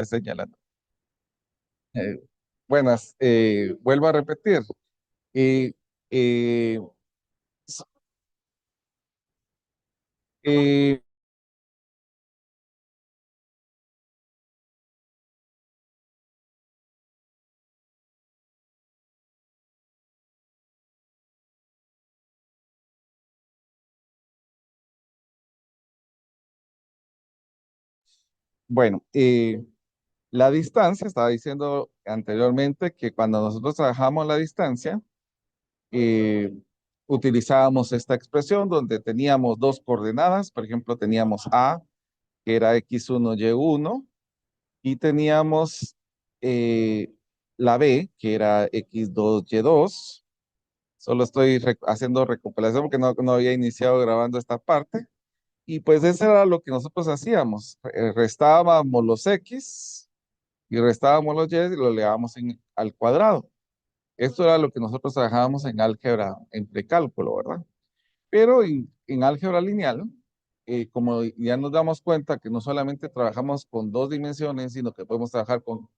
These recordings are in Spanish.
Señalando. Eh, buenas, vuelvo a repetir. Eh, eh, s- eh, bueno, la distancia, estaba diciendo anteriormente que cuando nosotros trabajamos la distancia, eh, utilizábamos esta expresión donde teníamos dos coordenadas, por ejemplo, teníamos A, que era x1, y1, y teníamos eh, la B, que era x2, y2. Solo estoy haciendo recopilación porque no había iniciado grabando esta parte. Y pues eso era lo que nosotros hacíamos. Restábamos los X y restábamos los Y y lo elevábamos al cuadrado. Esto era lo que nosotros trabajábamos en álgebra, en precálculo, ¿verdad? Pero en álgebra lineal, como ya nos damos cuenta que no solamente trabajamos con dos dimensiones, sino que podemos trabajar con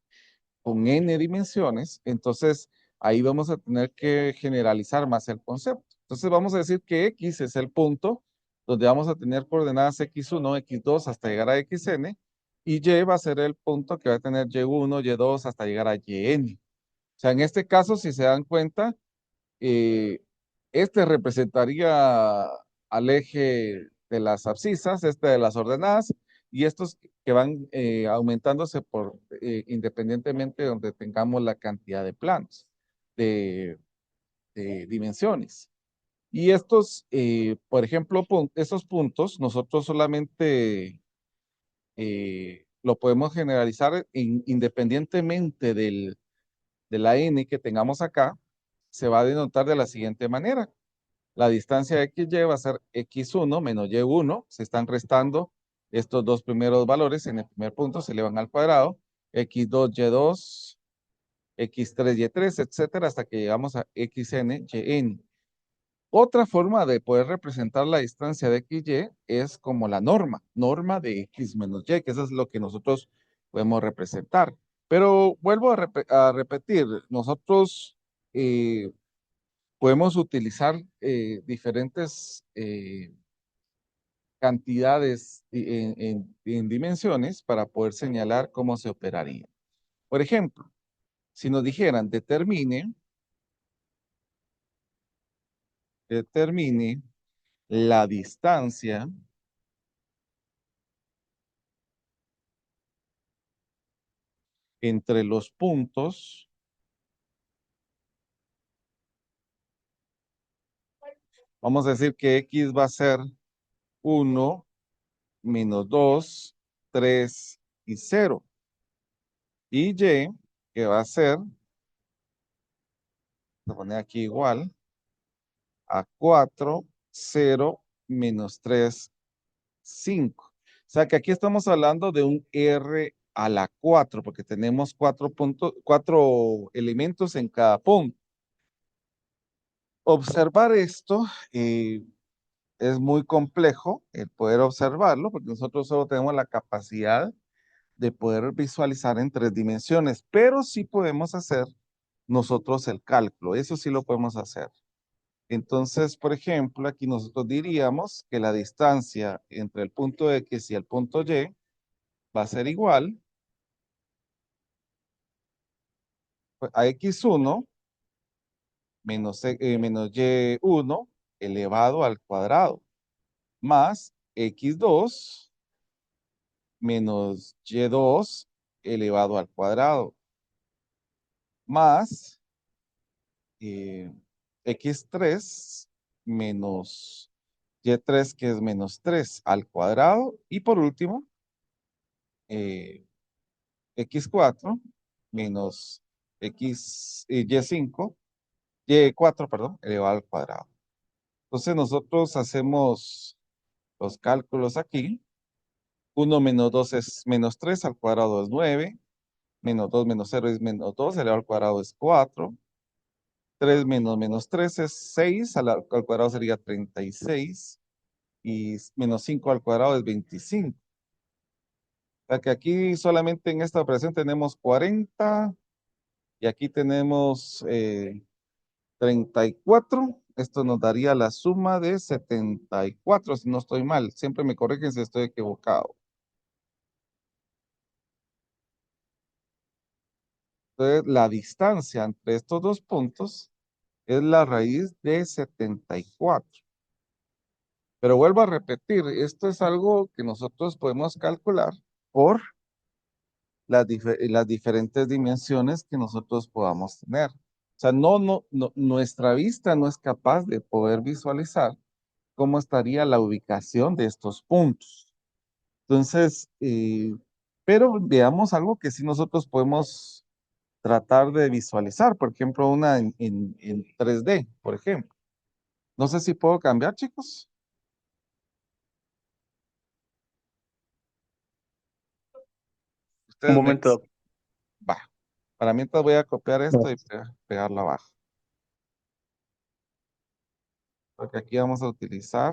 n dimensiones, entonces ahí vamos a tener que generalizar más el concepto. Entonces vamos a decir que X es el punto donde vamos a tener coordenadas x1, x2 hasta llegar a xn, y Y va a ser el punto que va a tener y1, y2 hasta llegar a yn. O sea, en este caso, si se dan cuenta, eh, este representaría al eje de las abscisas, este de las ordenadas, y estos que van aumentándose independientemente de donde tengamos la cantidad de planos, de, de dimensiones. Y estos, por ejemplo, esos puntos, nosotros solamente lo podemos generalizar independientemente de la n que tengamos acá, se va a denotar de la siguiente manera. La distancia de XY va a ser X1 menos Y1. Se están restando estos dos primeros valores en el primer punto, se elevan al cuadrado. X2, Y2, X3, Y3, etcétera, hasta que llegamos a XN, YN. Otra forma de poder representar la distancia de XY es como la norma de X menos Y, que eso es lo que nosotros podemos representar. Pero vuelvo a repetir, nosotros podemos utilizar diferentes cantidades en dimensiones para poder señalar cómo se operaría. Por ejemplo, si nos dijeran determine la distancia entre los puntos, vamos a decir que X va a ser 1, -2, 3 y 0. Y Y, que va a ser, voy a poner aquí igual, a 4, 0, -3, 5. O sea que aquí estamos hablando de un R a la 4, porque tenemos cuatro elementos en cada punto. Observar esto es muy complejo, el poder observarlo, porque nosotros solo tenemos la capacidad de poder visualizar en tres dimensiones, pero sí podemos hacer nosotros el cálculo, eso sí lo podemos hacer. Entonces, por ejemplo, aquí nosotros diríamos que la distancia entre el punto X y el punto Y va a ser igual a x1 menos y1 elevado al cuadrado, más x2 menos y2 elevado al cuadrado, más eh, x3 menos y3, que es menos 3 al cuadrado, y por último, eh, x4 menos y5, y4, perdón, elevado al cuadrado. Entonces nosotros hacemos los cálculos aquí. 1 menos 2 es menos 3, al cuadrado es 9. Menos 2 menos 0 es menos 2, elevado al cuadrado es 4. 3 menos 3 es 6, al cuadrado sería 36. Y menos 5 al cuadrado es 25. O sea que aquí solamente en esta operación tenemos 40 y aquí tenemos 34. Esto nos daría la suma de 74, si no estoy mal. Siempre me corrigen si estoy equivocado. Entonces, la distancia entre estos dos puntos es la raíz de 74. Pero vuelvo a repetir, esto es algo que nosotros podemos calcular por las diferentes dimensiones que nosotros podamos tener. O sea, nuestra vista no es capaz de poder visualizar cómo estaría la ubicación de estos puntos. Entonces, pero veamos algo que sí nosotros podemos tratar de visualizar, por ejemplo, una en 3D, por ejemplo. No sé si puedo cambiar, chicos. Un Ustedes me dicen, momento. va. Para mientras voy a copiar esto y pegarlo abajo. Porque aquí vamos a utilizar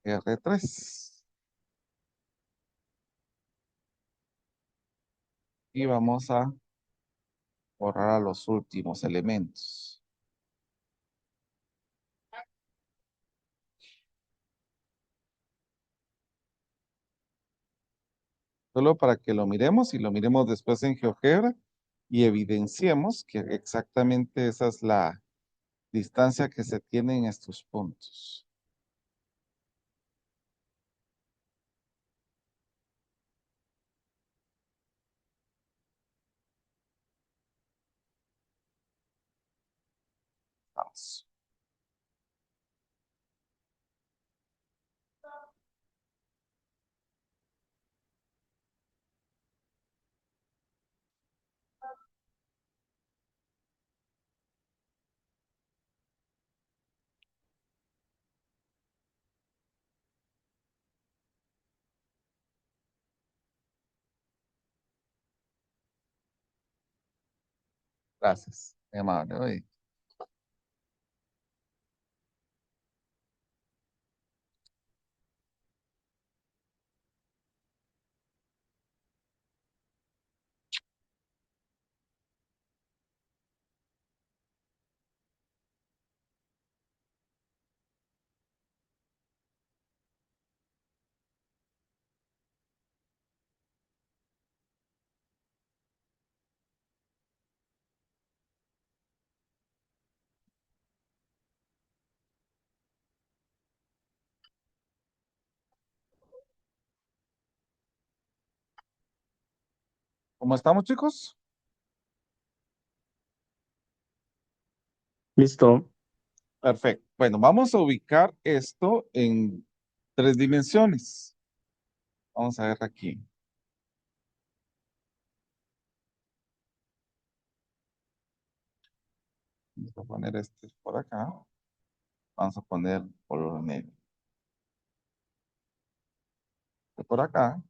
R3 y vamos a borrar a los últimos elementos. Solo para que lo miremos y lo miremos después en GeoGebra y evidenciemos que exactamente esa es la distancia que se tiene en estos puntos. Vamos. Gracias, mi amable. Oye, ¿cómo estamos, chicos? Listo. Perfecto. Bueno, vamos a ubicar esto en 3 dimensiones. Vamos a ver aquí. Vamos a poner este por acá. Vamos a poner color negro. Este por acá.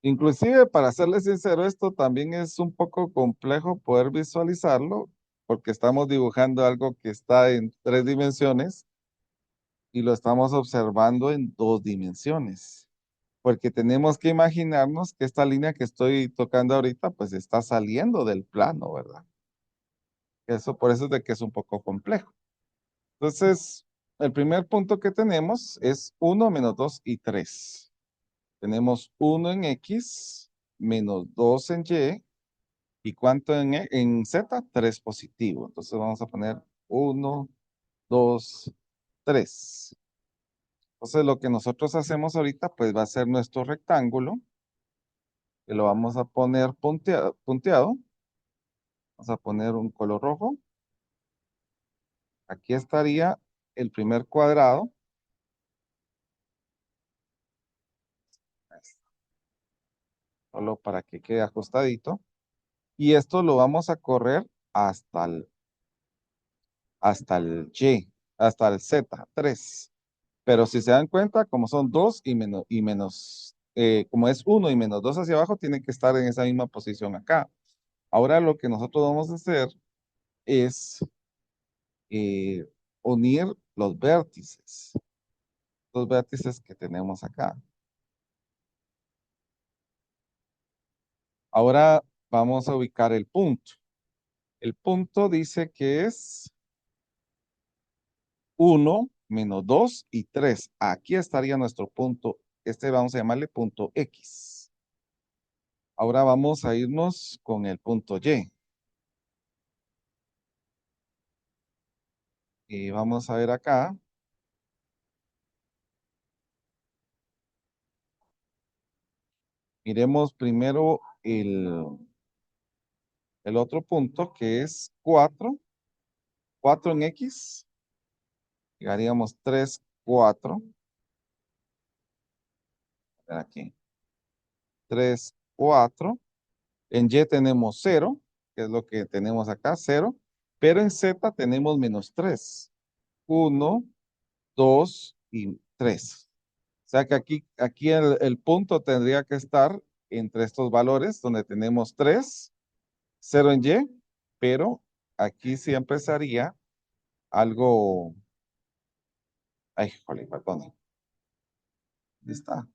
Inclusive, para serles sincero, esto también es un poco complejo poder visualizarlo, porque estamos dibujando algo que está en 3 dimensiones y lo estamos observando en 2 dimensiones, porque tenemos que imaginarnos que esta línea que estoy tocando ahorita, pues está saliendo del plano, ¿verdad? Eso por eso es de que es un poco complejo. Entonces, el primer punto que tenemos es 1, -2 y 3. Tenemos 1 en X, -2 en Y, ¿y cuánto en Z? 3 positivo. Entonces vamos a poner 1, 2, 3. Entonces lo que nosotros hacemos ahorita, pues va a ser nuestro rectángulo, que lo vamos a poner punteado. Vamos a poner un color rojo. Aquí estaría el primer cuadrado. Solo para que quede ajustadito. Y esto lo vamos a correr hasta el Y, hasta el Z3. Pero si se dan cuenta, como son 2 como es 1 y -2 hacia abajo, tiene que estar en esa misma posición acá. Ahora lo que nosotros vamos a hacer es eh, unir los vértices que tenemos acá. Ahora vamos a ubicar el punto. El punto dice que es 1, -2 y 3. Aquí estaría nuestro punto. Este vamos a llamarle punto X. Ahora vamos a irnos con el punto Y. Y vamos a ver acá. Miremos primero el otro punto que es 4. 4 en X. Llegaríamos 3, 4. Aquí. 3, 4. En Y tenemos 0, que es lo que tenemos acá, 0. Pero en Z tenemos -3. 1, 2 y 3. O sea que aquí el punto tendría que estar entre estos valores donde tenemos 3, 0 en Y, pero aquí sí empezaría algo. Ay, jole, perdón. ¿Dónde está?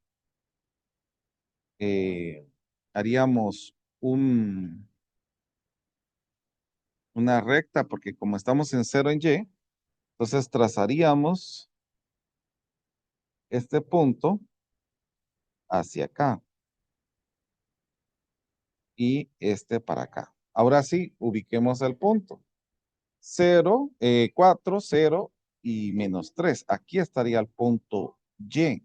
Haríamos una recta porque como estamos en 0 en Y, entonces trazaríamos este punto hacia acá y este para acá. Ahora sí, ubiquemos el punto. 0, 4, 0 y -3. Aquí estaría el punto Y.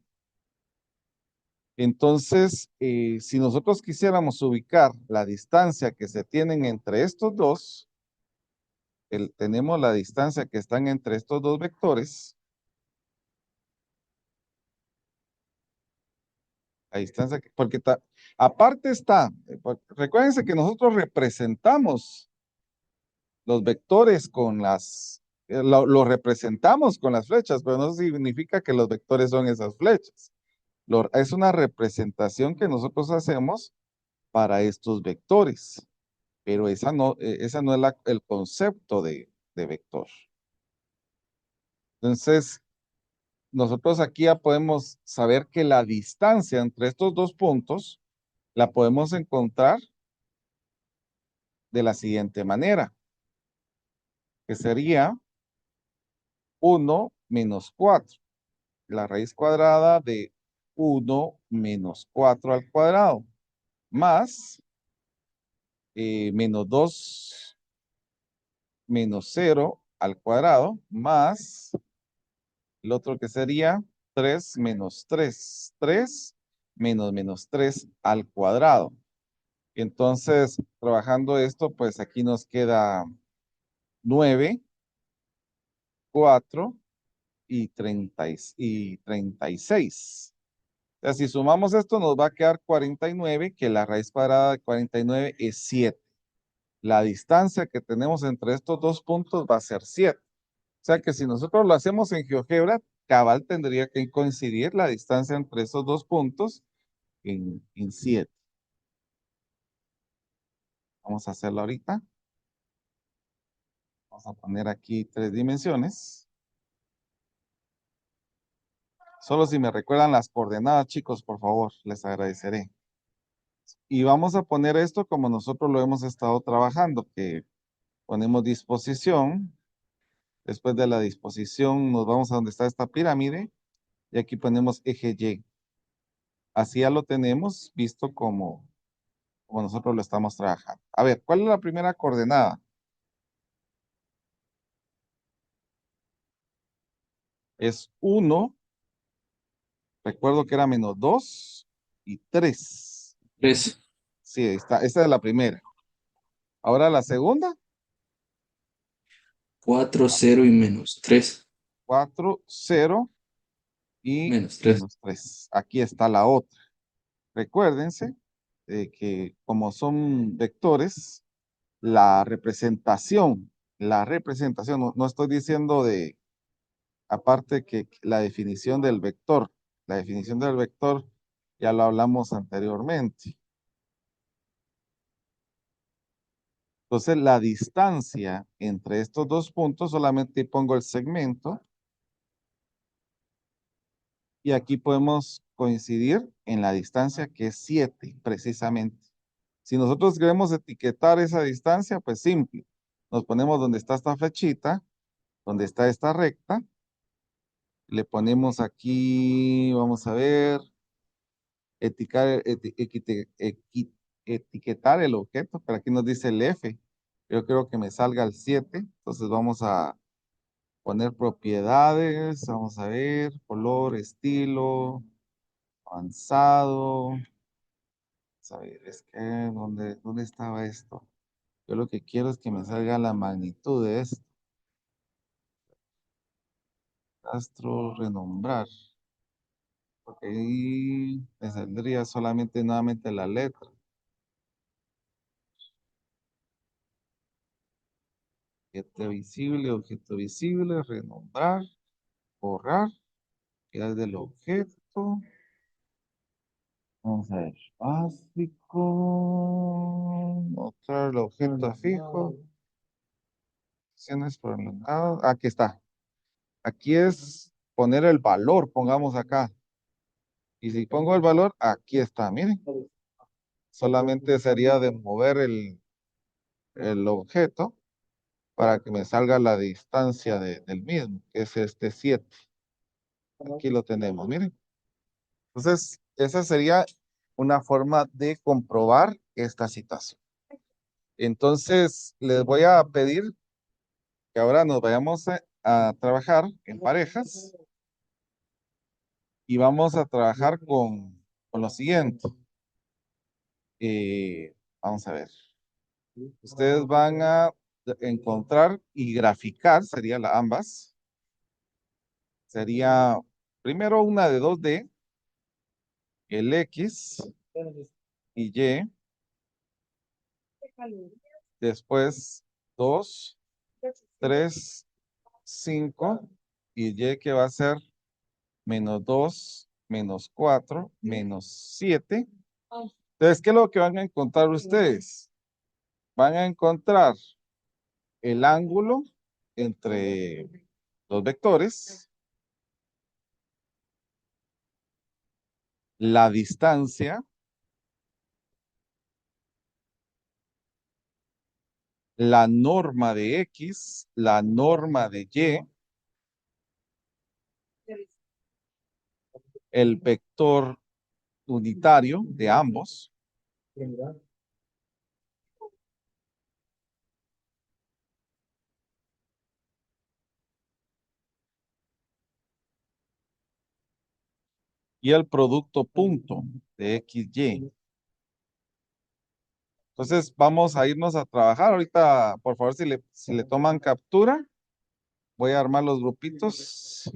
Entonces, si nosotros quisiéramos ubicar la distancia que se tienen entre estos dos, tenemos la distancia que están entre estos dos vectores, la distancia, porque aparte está, recuérdense que nosotros representamos los vectores con lo representamos con las flechas, pero no significa que los vectores son esas flechas. Es una representación que nosotros hacemos para estos vectores, pero esa no es el concepto de vector. Entonces, nosotros aquí ya podemos saber que la distancia entre estos dos puntos la podemos encontrar de la siguiente manera, que sería 1 - 4, la raíz cuadrada de 1 - 4 al cuadrado, más -2 -0 al cuadrado, más el otro que sería 3 - 3, 3 -3 al cuadrado. Entonces, trabajando esto, pues aquí nos queda 9, 4 y 36. O sea, si sumamos esto, nos va a quedar 49, que la raíz cuadrada de 49 es 7. La distancia que tenemos entre estos dos puntos va a ser 7. O sea que si nosotros lo hacemos en GeoGebra, cabal tendría que coincidir la distancia entre esos dos puntos en 7. Vamos a hacerlo ahorita. Vamos a poner aquí 3 dimensiones. Solo si me recuerdan las coordenadas, chicos, por favor, les agradeceré. Y vamos a poner esto como nosotros lo hemos estado trabajando, que ponemos disposición. Después de la disposición nos vamos a donde está esta pirámide y aquí ponemos eje Y. Así ya lo tenemos visto como nosotros lo estamos trabajando. A ver, ¿cuál es la primera coordenada? Es 1, recuerdo que era -2 y 3. 3, Sí, ahí está, esta es la primera. Ahora la segunda, 4, 0 y -3. 4, 0 y -3. -3. Aquí está la otra. Recuérdense que como son vectores, la representación, no estoy diciendo aparte que la definición del vector ya lo hablamos anteriormente. Entonces, la distancia entre estos dos puntos, solamente pongo el segmento y aquí podemos coincidir en la distancia que es 7, precisamente. Si nosotros queremos etiquetar esa distancia, pues simple. Nos ponemos donde está esta flechita, donde está esta recta. Le ponemos aquí, vamos a ver, etiquetar el objeto, pero aquí nos dice el F. Yo creo que me salga el 7. Entonces vamos a poner propiedades, vamos a ver, color, estilo, avanzado. Vamos a ver, es que, ¿dónde estaba esto? Yo lo que quiero es que me salga la magnitud de esto. Astro renombrar. Porque ahí me saldría solamente nuevamente la letra. Objeto visible, renombrar, borrar, crear del objeto. Vamos a ver. Básico. Mostrar el objeto fijo. Acciones prolongadas. Aquí está. Aquí es poner el valor, pongamos acá. Y si pongo el valor, aquí está, miren. Solamente sería de mover el objeto para que me salga la distancia del mismo, que es este 7. Aquí lo tenemos, miren. Entonces, esa sería una forma de comprobar esta situación. Entonces, les voy a pedir que ahora nos vayamos a trabajar en parejas y vamos a trabajar con lo siguiente. Vamos a ver. Ustedes van a encontrar y graficar, sería la ambas. Sería primero una de 2D, el X y Y, después 2, 3, 5 y Y que va a ser -2, -4, -7. Entonces, ¿qué es lo que van a encontrar ustedes? Van a encontrar el ángulo entre los vectores, la distancia, la norma de X, la norma de Y, el vector unitario de ambos y el producto punto de XY. Entonces vamos a irnos a trabajar. Ahorita, por favor, si le toman captura, voy a armar los grupitos.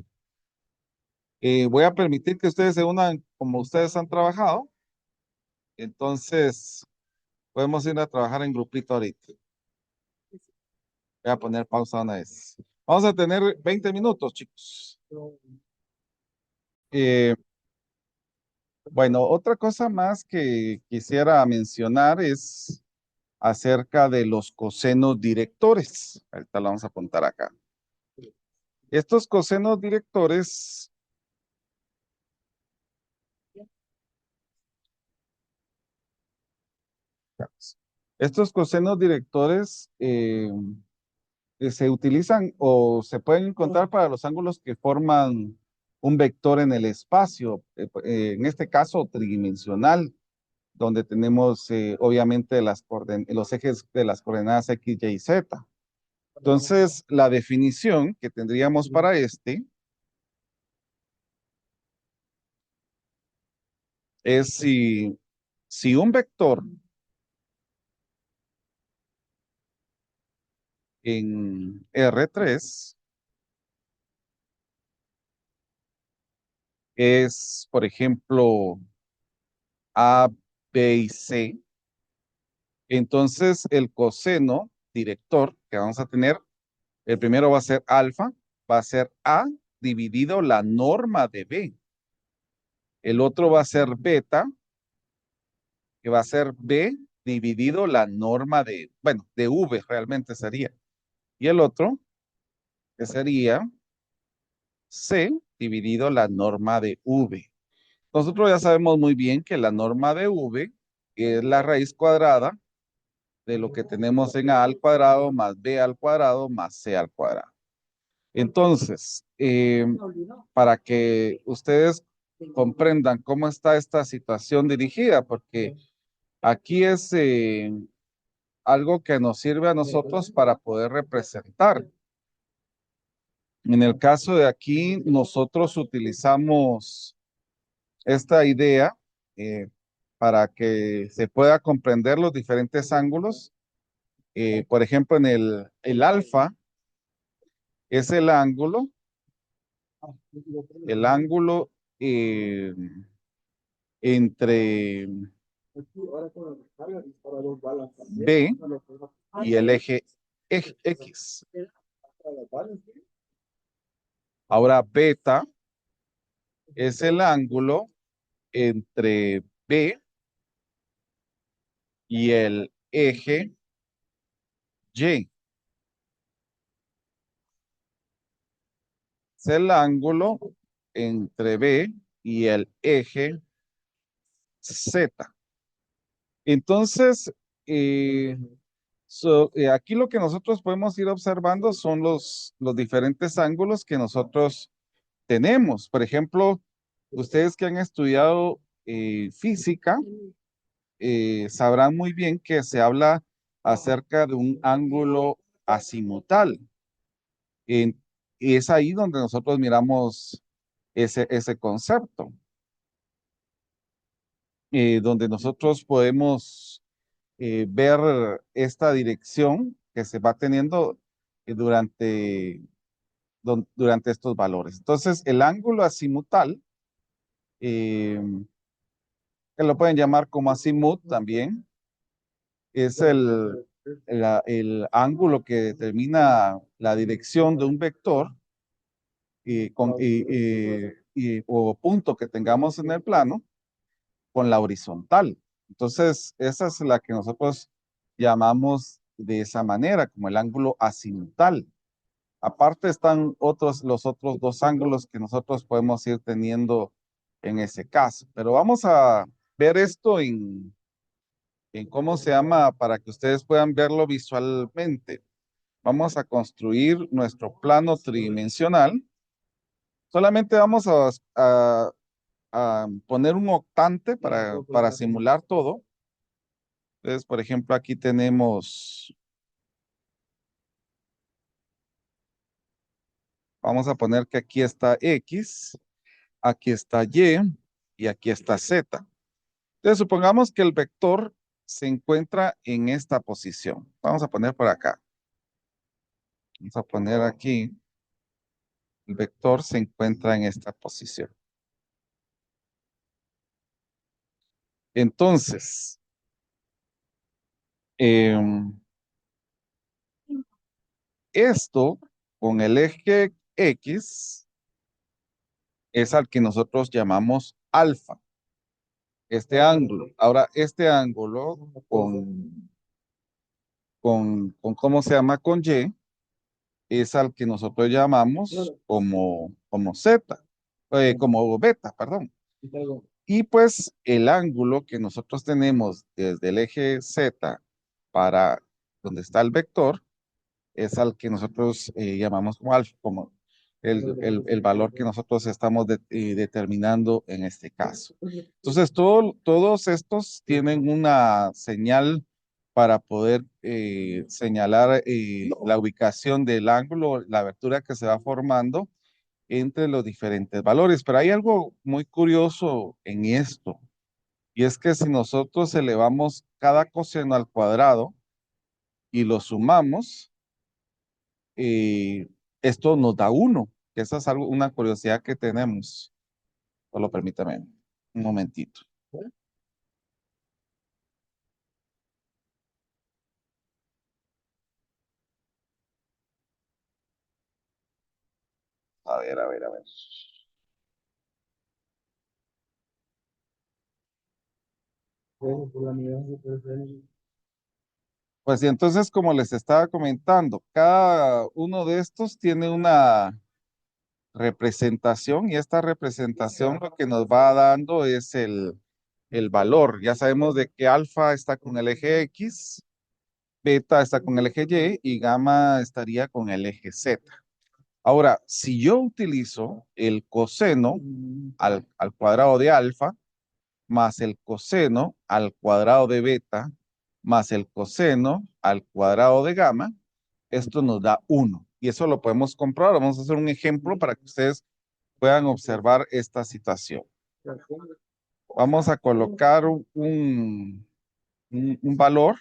Voy a permitir que ustedes se unan como ustedes han trabajado. Entonces, podemos ir a trabajar en grupito ahorita. Voy a poner pausa una vez. Vamos a tener 20 minutos, chicos. Eh, bueno, otra cosa más que quisiera mencionar es acerca de los cosenos directores. Ahorita lo vamos a apuntar acá. Estos cosenos directores, estos cosenos directores se utilizan o se pueden encontrar para los ángulos que forman un vector en el espacio, en este caso tridimensional, donde tenemos obviamente los ejes de las coordenadas X, Y y Z. Entonces, la definición que tendríamos para este es si un vector en R3 es, por ejemplo, A, B y C, entonces el coseno director que vamos a tener, el primero va a ser alfa, va a ser A dividido la norma de B. El otro va a ser beta, que va a ser B dividido la norma de, bueno, de V realmente sería. Y el otro, que sería C dividido la norma de V. Nosotros ya sabemos muy bien que la norma de V es la raíz cuadrada de lo que tenemos en a al cuadrado más b al cuadrado más c al cuadrado. Entonces, para que ustedes comprendan cómo está esta situación dirigida, porque aquí es algo que nos sirve a nosotros para poder representar. En el caso de aquí, nosotros utilizamos esta idea para que se pueda comprender los diferentes ángulos. Por ejemplo, en el alfa es el ángulo eh, entre B y el eje X. Ahora, beta es el ángulo entre B y el eje Y. Es el ángulo entre B y el eje Z. Entonces, eh, aquí lo que nosotros podemos ir observando son los diferentes ángulos que nosotros tenemos. Por ejemplo, ustedes que han estudiado física, sabrán muy bien que se habla acerca de un ángulo azimutal. En- y es ahí donde nosotros miramos ese concepto, donde nosotros podemos ver esta dirección que se va teniendo durante estos valores. Entonces, el ángulo azimutal, eh, que lo pueden llamar como azimut también, es el ángulo que determina la dirección de un vector o punto que tengamos en el plano con la horizontal. Entonces, esa es la que nosotros llamamos de esa manera, como el ángulo azimutal. Aparte están los otros dos ángulos que nosotros podemos ir teniendo en ese caso. Pero vamos a ver esto en cómo se llama para que ustedes puedan verlo visualmente. Vamos a construir nuestro plano tridimensional. Solamente vamos a poner un octante para simular todo. Entonces, por ejemplo, aquí vamos a poner que aquí está X, aquí está Y y aquí está Z. Entonces, supongamos que el vector se encuentra en esta posición. Vamos a poner por acá. Vamos a poner aquí, el vector se encuentra en esta posición. Entonces, em, esto con el eje X es al que nosotros llamamos alfa, este ángulo. Ahora, este ángulo con ¿cómo se llama? Con Y, es al que nosotros llamamos como Z, como beta, perdón. Y pues el ángulo que nosotros tenemos desde el eje Z para donde está el vector es al que nosotros llamamos como alfa, como el valor que nosotros estamos determinando en este caso. Entonces, todos estos tienen una señal para poder señalar la ubicación del ángulo, la abertura que se va formando entre los diferentes valores. Pero hay algo muy curioso en esto, y es que si nosotros elevamos cada coseno al cuadrado y lo sumamos, esto nos da uno, que esa es una curiosidad que tenemos. Solo permítame un momentito. A ver, a ver, a ver. Pues y entonces, como les estaba comentando, cada uno de estos tiene una representación y esta representación lo que nos va dando es el valor. Ya sabemos de que alfa está con el eje X, beta está con el eje Y y gamma estaría con el eje Z. Ahora, si yo utilizo el coseno al cuadrado de alfa más el coseno al cuadrado de beta más el coseno al cuadrado de gamma, esto nos da 1. Y eso lo podemos comprobar. Vamos a hacer un ejemplo para que ustedes puedan observar esta situación. Vamos a colocar un valor.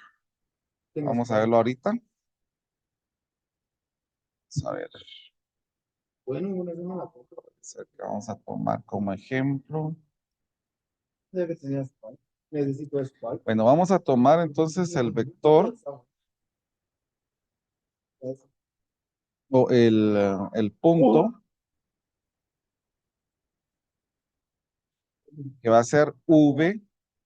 Vamos a verlo ahorita. Vamos a ver. Vamos a tomar como ejemplo. Bueno, vamos a tomar entonces el vector o el punto que va a ser V,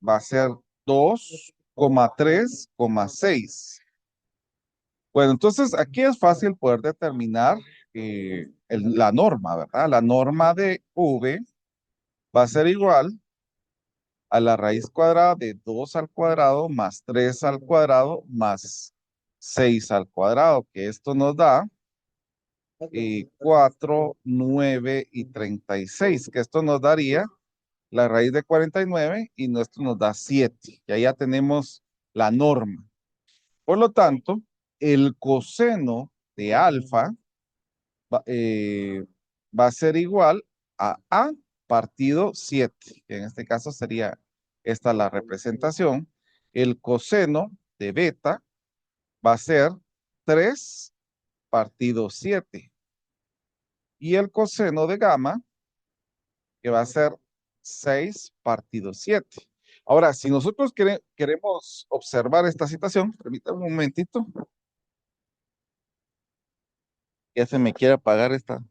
va a ser 2,3,6. Bueno, entonces aquí es fácil poder determinar la norma, ¿verdad? La norma de V va a ser igual a la raíz cuadrada de 2 al cuadrado más 3 al cuadrado más 6 al cuadrado, que esto nos da 4, 9 y 36, que esto nos daría la raíz de 49 y esto nos da 7. Y ahí ya tenemos la norma. Por lo tanto, el coseno de alfa va a ser igual a partido 7, que en este caso sería esta la representación. El coseno de beta va a ser 3 partido 7. Y el coseno de gamma, que va a ser 6 partido 7. Ahora, si nosotros queremos observar esta situación, permítame un momentito, ya se me quiere apagar esta.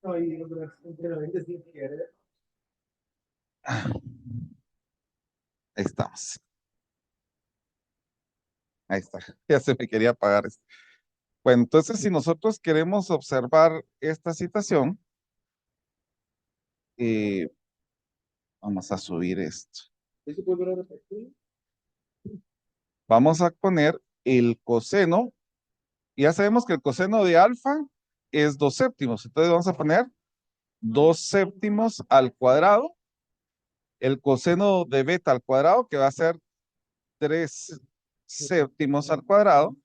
Ahí estamos. Ahí está. Ya se me quería apagar esto. Bueno, entonces si nosotros queremos observar esta situación, eh, vamos a subir esto. Vamos a poner el coseno. Ya sabemos que el coseno de alfa es 2 séptimos. Entonces vamos a poner 2 séptimos al cuadrado. El coseno de beta al cuadrado, que va a ser 3 séptimos al cuadrado.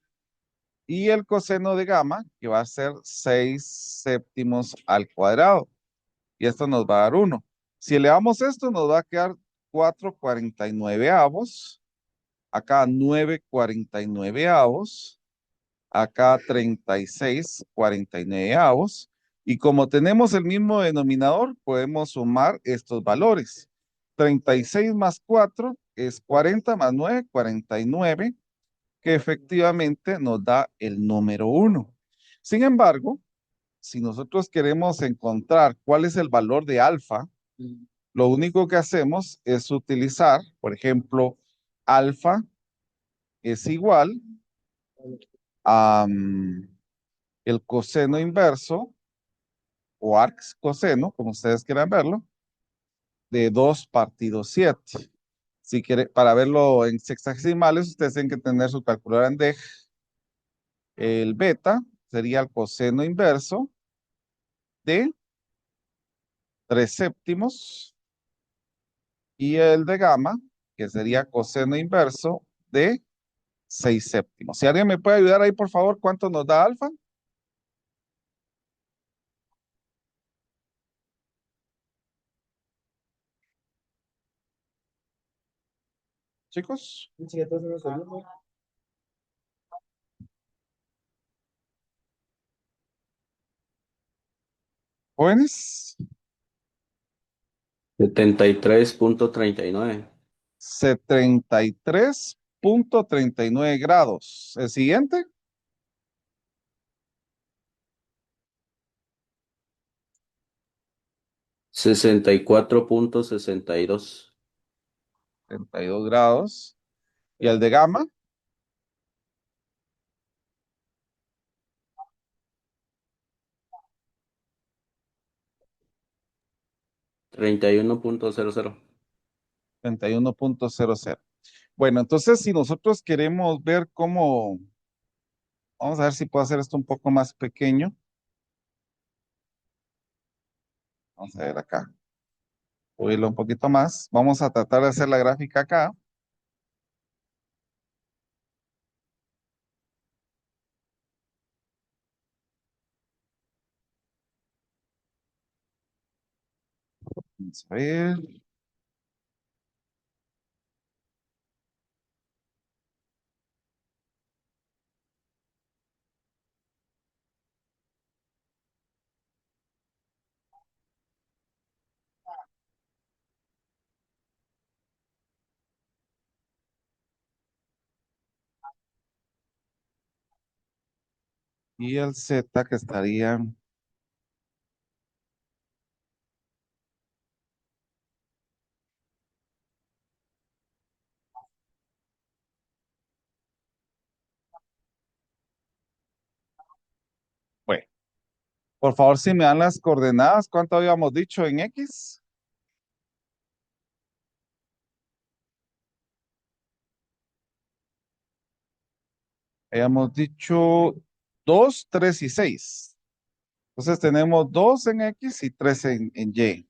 Y el coseno de gamma, que va a ser 6 séptimos al cuadrado. Y esto nos va a dar 1. Si elevamos esto, nos va a quedar 4,49avos. Acá 9,49avos. Acá 36,49avos. Y como tenemos el mismo denominador, podemos sumar estos valores. 36 más 4 es 40 más 9, 49, que efectivamente nos da el número 1. Sin embargo, si nosotros queremos encontrar cuál es el valor de alfa, lo único que hacemos es utilizar, por ejemplo, alfa es igual a el coseno inverso o arcs coseno, como ustedes quieran verlo, de 2 partido 7. Si quiere, para verlo en sexagesimales, ustedes tienen que tener su calculadora en DEG. El beta sería el coseno inverso de 3 séptimos y el de gamma, que sería coseno inverso de 6 séptimos. Si alguien me puede ayudar ahí, por favor, ¿cuánto nos da alfa? Chicos, jóvenes, 73,39. 73,39 grados. El siguiente, 64,62. 32 grados. Y el de gamma, 31.00. 31.00. Bueno, entonces si nosotros queremos ver cómo, vamos a ver si puedo hacer esto un poco más pequeño. Vamos a ver acá. Subirlo un poquito más. Vamos a tratar de hacer la gráfica acá. Vamos a ver. Y el Z que estaría, bueno, por favor, si me dan las coordenadas, ¿cuánto habíamos dicho en X? Habíamos dicho 2, 3 y 6. Entonces tenemos 2 en X y 3 en Y.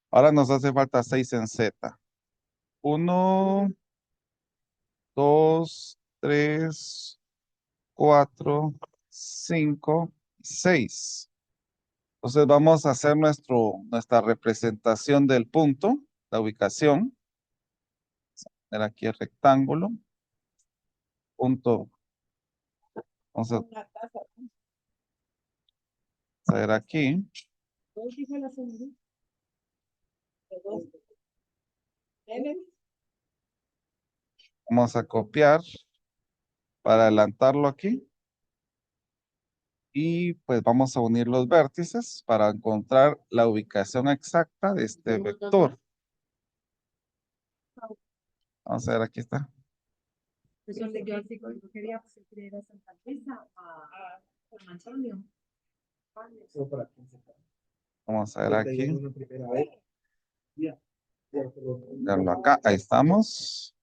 Ahora nos hace falta 6 en Z. Uno, 2, 3, 4, 5, 6. Entonces vamos a hacer nuestra representación del punto, la ubicación. Ver aquí el rectángulo. Punto. Vamos a ver aquí. Vamos a copiar para adelantarlo aquí. Y pues vamos a unir los vértices para encontrar la ubicación exacta de este vector. Vamos a ver, aquí está. Entonces yo así como quería, pues quería ir a Santa Luisa, a San Antonio. Vamos a ver aquí. Verlo acá, ahí estamos.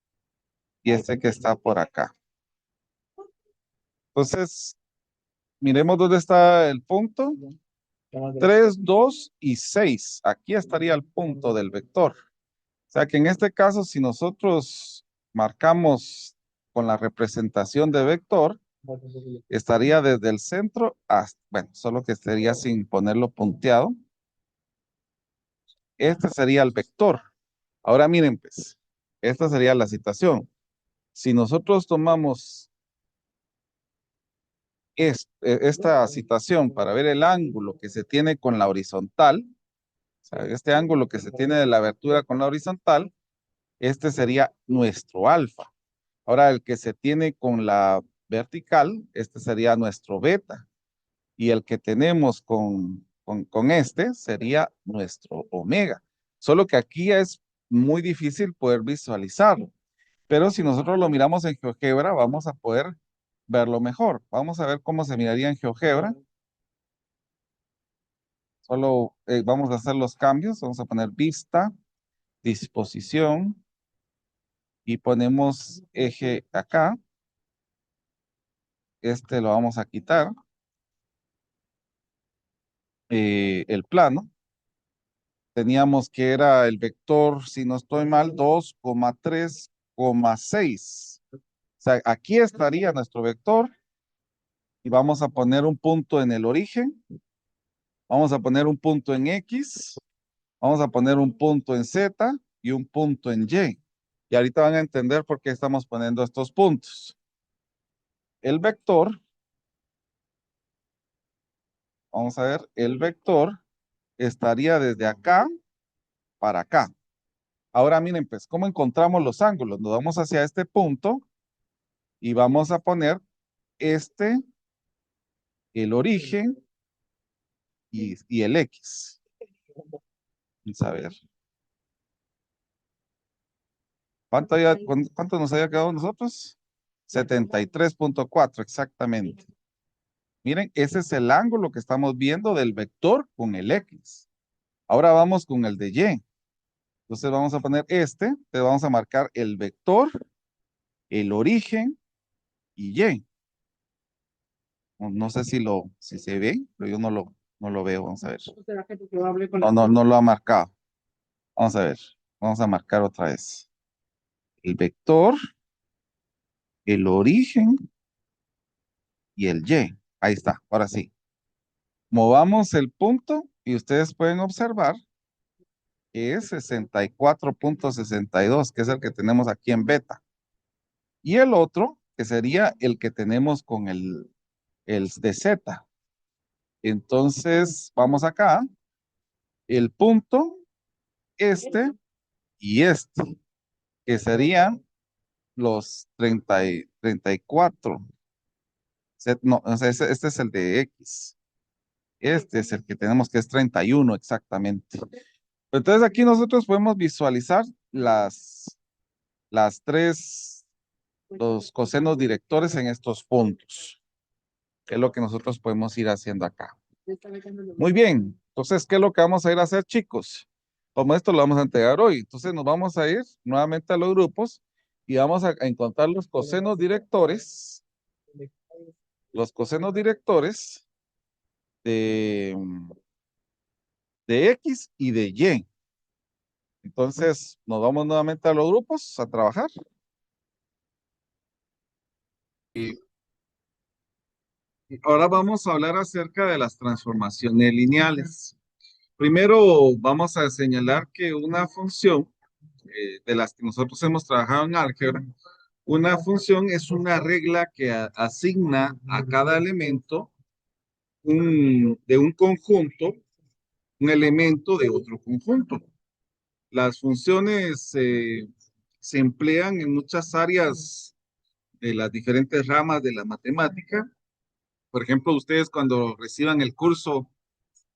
Y este que está por acá. Entonces, miremos dónde está el punto. 3, 2 y 6. Aquí estaría el punto del vector. O sea que en este caso, si nosotros marcamos con la representación de vector, estaría desde el centro hasta, bueno, solo que estaría sin ponerlo punteado. Este sería el vector. Ahora miren, pues, esta sería la situación. Si nosotros tomamos esta situación para ver el ángulo que se tiene con la horizontal, o sea, este ángulo que se tiene de la abertura con la horizontal, este sería nuestro alfa. Ahora, el que se tiene con la vertical, este sería nuestro beta. Y el que tenemos con este sería nuestro omega. Solo que aquí es muy difícil poder visualizarlo. Pero si nosotros lo miramos en GeoGebra, vamos a poder verlo mejor. Vamos a ver cómo se miraría en GeoGebra. Solo vamos a hacer los cambios. Vamos a poner vista, disposición y ponemos eje acá. Este lo vamos a quitar. El plano. Teníamos que era el vector, si no estoy mal, 2,3,6. O sea, aquí estaría nuestro vector y vamos a poner un punto en el origen. Vamos a poner un punto en X. Vamos a poner un punto en Z y un punto en Y. Y ahorita van a entender por qué estamos poniendo estos puntos. El vector, vamos a ver, el vector estaría desde acá para acá. Ahora miren, pues, ¿cómo encontramos los ángulos? Nos vamos hacia este punto y vamos a poner este, el origen y el X. Vamos a ver. ¿Cuánto nos había quedado nosotros? 73,4 exactamente. Miren, ese es el ángulo que estamos viendo del vector con el X. Ahora vamos con el de Y. Entonces vamos a poner te vamos a marcar el vector, el origen y Y. No sé si se ve, pero yo no lo veo. Vamos a ver. ¿Será que yo hablé con No lo ha marcado. Vamos a ver. Vamos a marcar otra vez. El vector, el origen y el Y. Ahí está, ahora sí. Movamos el punto y ustedes pueden observar que es 64,62, que es el que tenemos aquí en beta. Y el otro, que sería el que tenemos con el de Z. Entonces, vamos acá. El punto, este y este, que serían los 34. No, o sea, este es el de X. Este es el que tenemos que es 31 exactamente. Entonces aquí nosotros podemos visualizar las los cosenos directores en estos puntos, que es lo que nosotros podemos ir haciendo acá. Muy bien, entonces, ¿qué es lo que vamos a ir a hacer, chicos? Como esto lo vamos a entregar hoy, entonces nos vamos a ir nuevamente a los grupos y vamos a encontrar los cosenos directores de, de X y de Y. Entonces, nos vamos nuevamente a los grupos a trabajar. Y ahora vamos a hablar acerca de las transformaciones lineales. Primero, vamos a señalar que una función de las que nosotros hemos trabajado en álgebra, una función es una regla que asigna a cada elemento de un conjunto un elemento de otro conjunto. Las funciones se emplean en muchas áreas de las diferentes ramas de la matemática. Por ejemplo, ustedes cuando reciban el curso,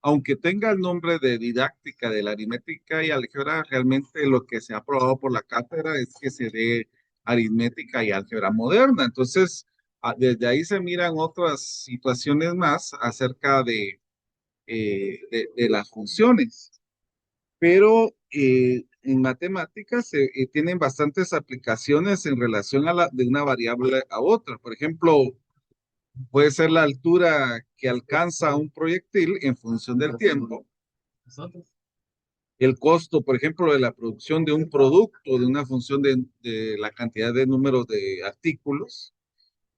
aunque tenga el nombre de didáctica de la aritmética y álgebra, realmente lo que se ha aprobado por la cátedra es que se dé aritmética y álgebra moderna. Entonces, desde ahí se miran otras situaciones más acerca de las funciones. Pero en matemáticas tienen bastantes aplicaciones en relación de una variable a otra. Por ejemplo, puede ser la altura que alcanza un proyectil en función del tiempo, el costo, por ejemplo, de la producción de un producto, de una función de la cantidad de números de artículos,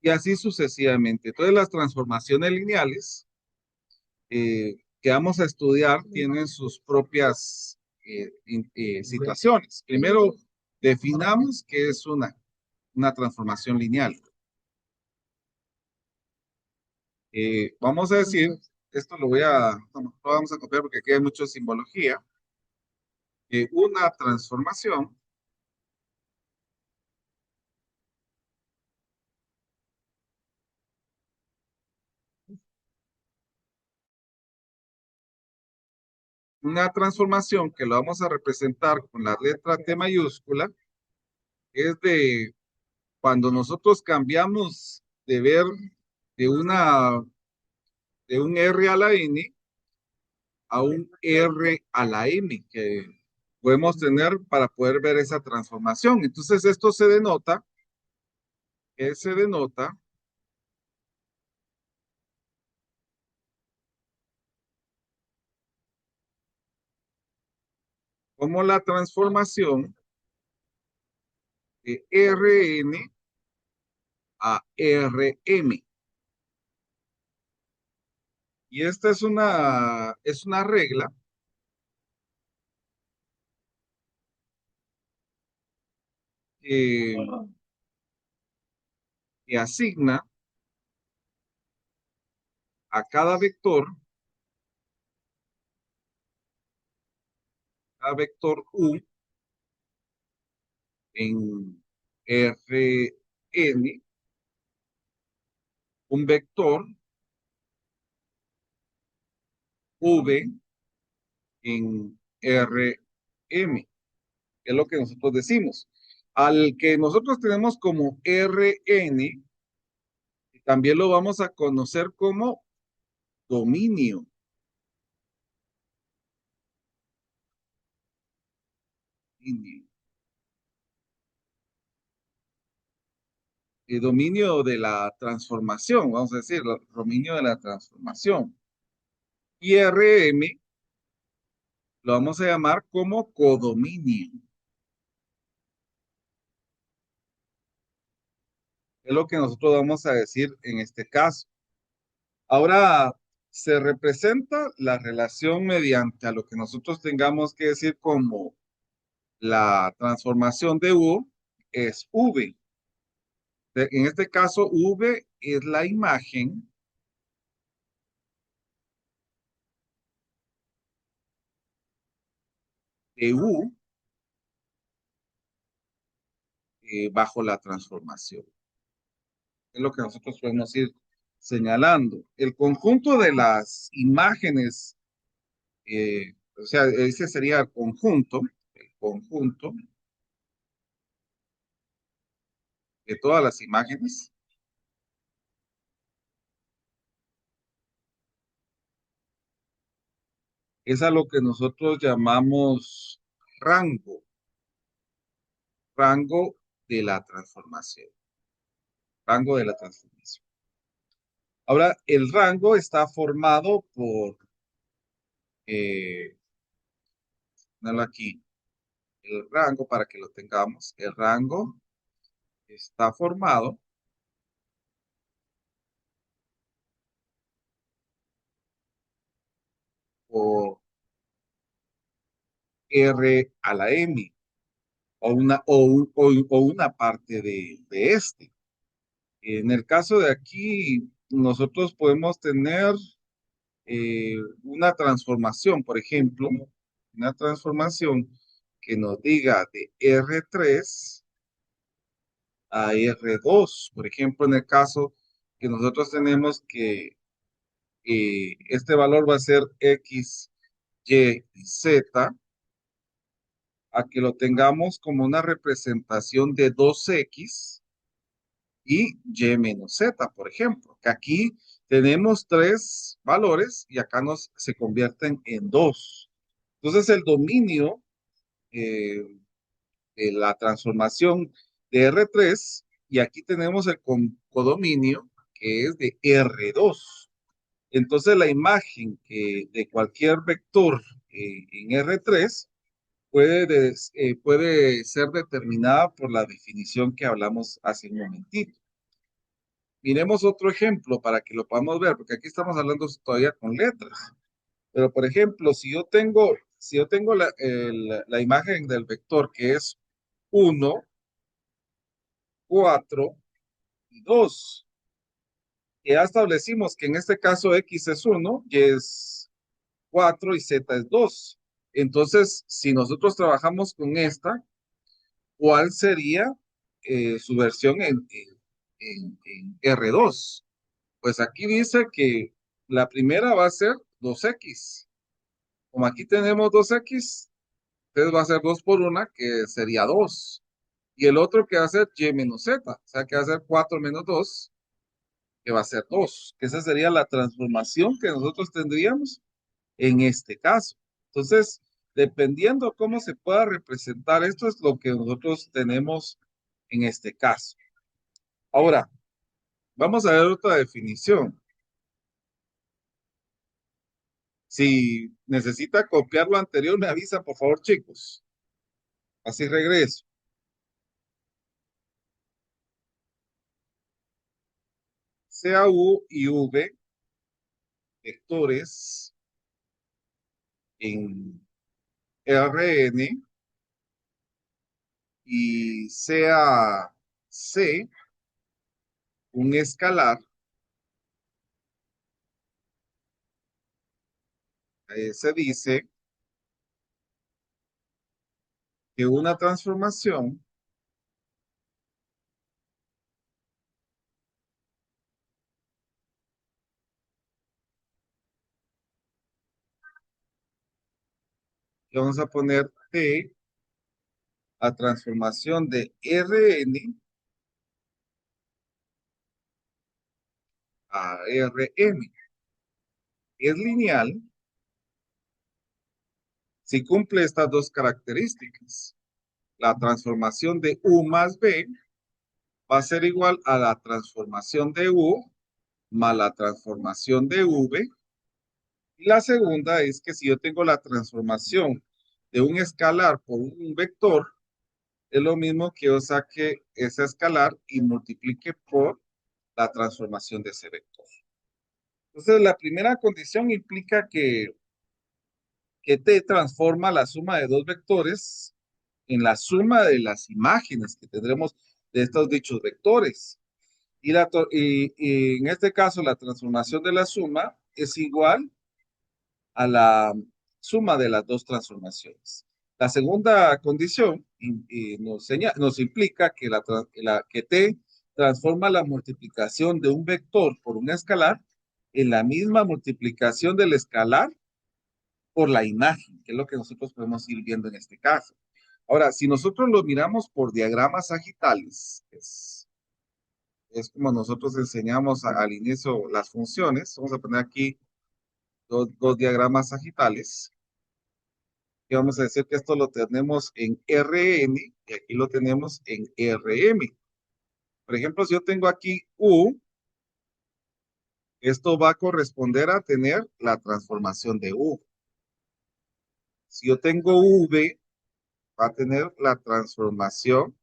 y así sucesivamente. Todas las transformaciones lineales que vamos a estudiar tienen sus propias situaciones. Primero, definamos qué es una transformación lineal. Vamos a decir, esto no, lo vamos a copiar porque aquí hay mucha simbología. Una transformación que lo vamos a representar con la letra T mayúscula, es de cuando nosotros cambiamos de ver de de un R a la N a un R a la M que podemos tener para poder ver esa transformación. Entonces, esto se denota como la transformación de Rn a Rm. Y esta es una regla que, que asigna a cada vector U en Rn, un vector V en Rm. Es lo que nosotros decimos. Al que nosotros tenemos como Rn, también lo vamos a conocer como dominio. dominio. El dominio de la transformación, vamos a decir, el dominio de la transformación. Y Rm lo vamos a llamar como codominio. Es lo que nosotros vamos a decir en este caso. Ahora, se representa la relación mediante a lo que nosotros tengamos que decir como la transformación de U es V. En este caso, V es la imagen de U bajo la transformación. Es lo que nosotros podemos ir señalando. El conjunto de las imágenes, o sea, ese sería el conjunto de todas las imágenes, es a lo que nosotros llamamos rango, rango de la transformación, rango de la transformación. Ahora, el rango está formado por, ponerlo aquí, el rango para que lo tengamos, el rango está formado por R a la M o una parte de este. En el caso de aquí, nosotros podemos tener una transformación, por ejemplo, una transformación que nos diga de R3 a R2, por ejemplo, en el caso que nosotros tenemos que este valor va a ser X, Y y Z, a que lo tengamos como una representación de 2X y Y menos Z, por ejemplo, que aquí tenemos tres valores y acá se convierten en dos. Entonces el dominio eh, de la transformación de R3 y aquí tenemos el codominio que es de R2. Entonces la imagen de cualquier vector en R3 puede ser determinada por la definición que hablamos hace un momentito. Miremos otro ejemplo para que lo podamos ver, porque aquí estamos hablando todavía con letras. Pero, por ejemplo, si yo tengo la imagen del vector que es 1, 4 y 2, que ya establecimos que en este caso X es 1, Y es 4 y Z es 2. Entonces, si nosotros trabajamos con esta, ¿cuál sería su versión en R2? Pues aquí dice que la primera va a ser 2X. Como aquí tenemos 2X, entonces va a ser 2 por 1, que sería 2. Y el otro que va a ser Y menos Z, o sea que va a ser 4 menos 2, que va a ser 2. Que esa sería la transformación que nosotros tendríamos en este caso. Entonces, dependiendo cómo se pueda representar, esto es lo que nosotros tenemos en este caso. Ahora, vamos a ver otra definición. Si necesita copiar lo anterior, me avisa, por favor, chicos. Así regreso. Sea U y V vectores en Rn y sea C un escalar, se dice que una transformación le vamos a poner T a transformación de Rn a Rm. Es lineal si cumple estas dos características. la transformación de U más B va a ser igual a la transformación de U más la transformación de V. Y la segunda es que si yo tengo la transformación de un escalar por un vector, es lo mismo que yo saque ese escalar y multiplique por la transformación de ese vector. Entonces, la primera condición implica que T transforma la suma de dos vectores en la suma de las imágenes que tendremos de estos dichos vectores. Y en este caso, la transformación de la suma es igual a la suma de las dos transformaciones. La segunda condición nos implica que, que T transforma la multiplicación de un vector por un escalar en la misma multiplicación del escalar por la imagen, que es lo que nosotros podemos ir viendo en este caso. Ahora, si nosotros lo miramos por diagramas sagitales, es como nosotros enseñamos al inicio las funciones. Vamos a poner aquí dos diagramas sagitales. Y vamos a decir que esto lo tenemos en Rn y aquí lo tenemos en Rm. Por ejemplo, si yo tengo aquí U, esto va a corresponder a tener la transformación de U. Si yo tengo V, va a tener la transformación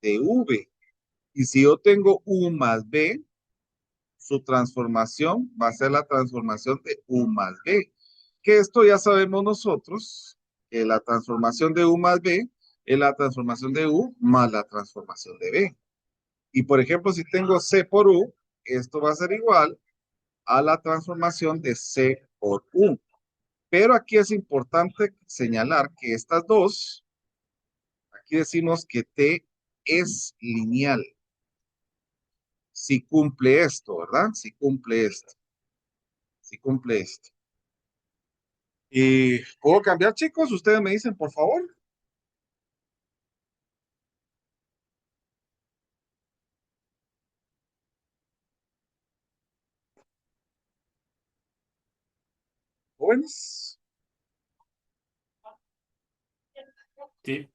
de V. Y si yo tengo U más B, su transformación va a ser la transformación de U más B. Que esto ya sabemos nosotros, que la transformación de U más B es la transformación de U más la transformación de B. Y por ejemplo, si tengo C por U, esto va a ser igual a la transformación de C por U. Pero aquí es importante señalar que estas dos, aquí decimos que T es lineal. Si cumple esto, ¿verdad? Si cumple esto. Si cumple esto. ¿Y puedo cambiar, chicos? Ustedes me dicen, por favor. Jóvenes. Sí.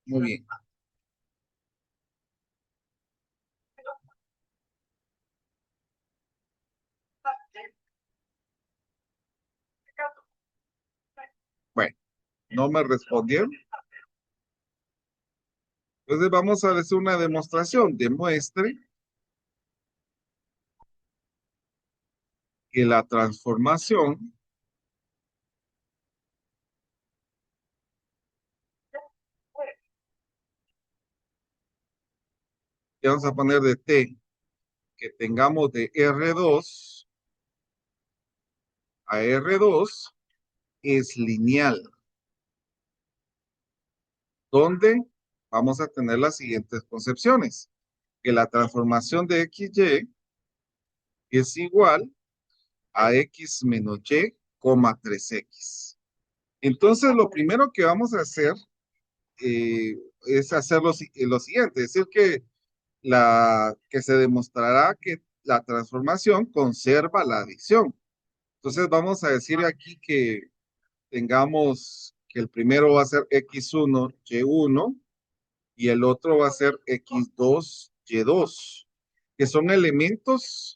Muy bien. Bueno, no me respondieron. Entonces vamos a hacer una demostración. Demuestre que la transformación que vamos a poner de T que tengamos de R2 a R2 es lineal, donde vamos a tener las siguientes concepciones, que la transformación de XY es igual a X menos Y, 3X. Entonces, lo primero que vamos a hacer es hacer lo siguiente, es decir, que se demostrará que la transformación conserva la adición. Entonces, vamos a decir aquí que tengamos que el primero va a ser X1, Y1 y el otro va a ser X2, Y2, que son elementos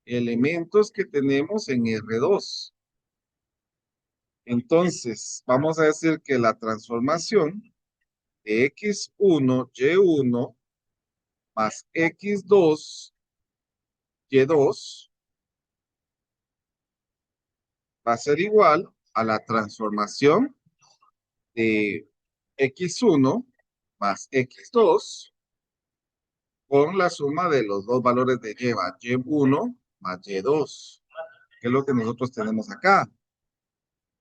que tenemos en R2. Entonces, vamos a decir que la transformación de X1, Y1 más X2, Y2 va a ser igual a la transformación de X1 más X2 con la suma de los dos valores de Y, Y1 más Y2, que es lo que nosotros tenemos acá.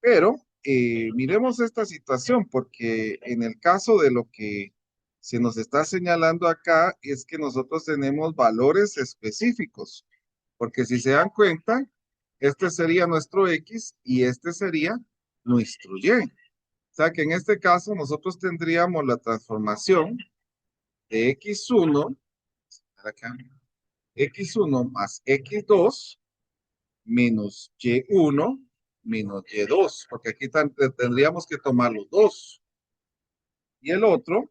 Pero miremos esta situación, porque en el caso de lo que se nos está señalando acá es que nosotros tenemos valores específicos, porque si se dan cuenta, este sería nuestro X y este sería nuestro Y. O sea que en este caso nosotros tendríamos la transformación de X1, acá, X1 más X2 menos Y1 menos Y2, porque aquí tendríamos que tomar los dos. Y el otro,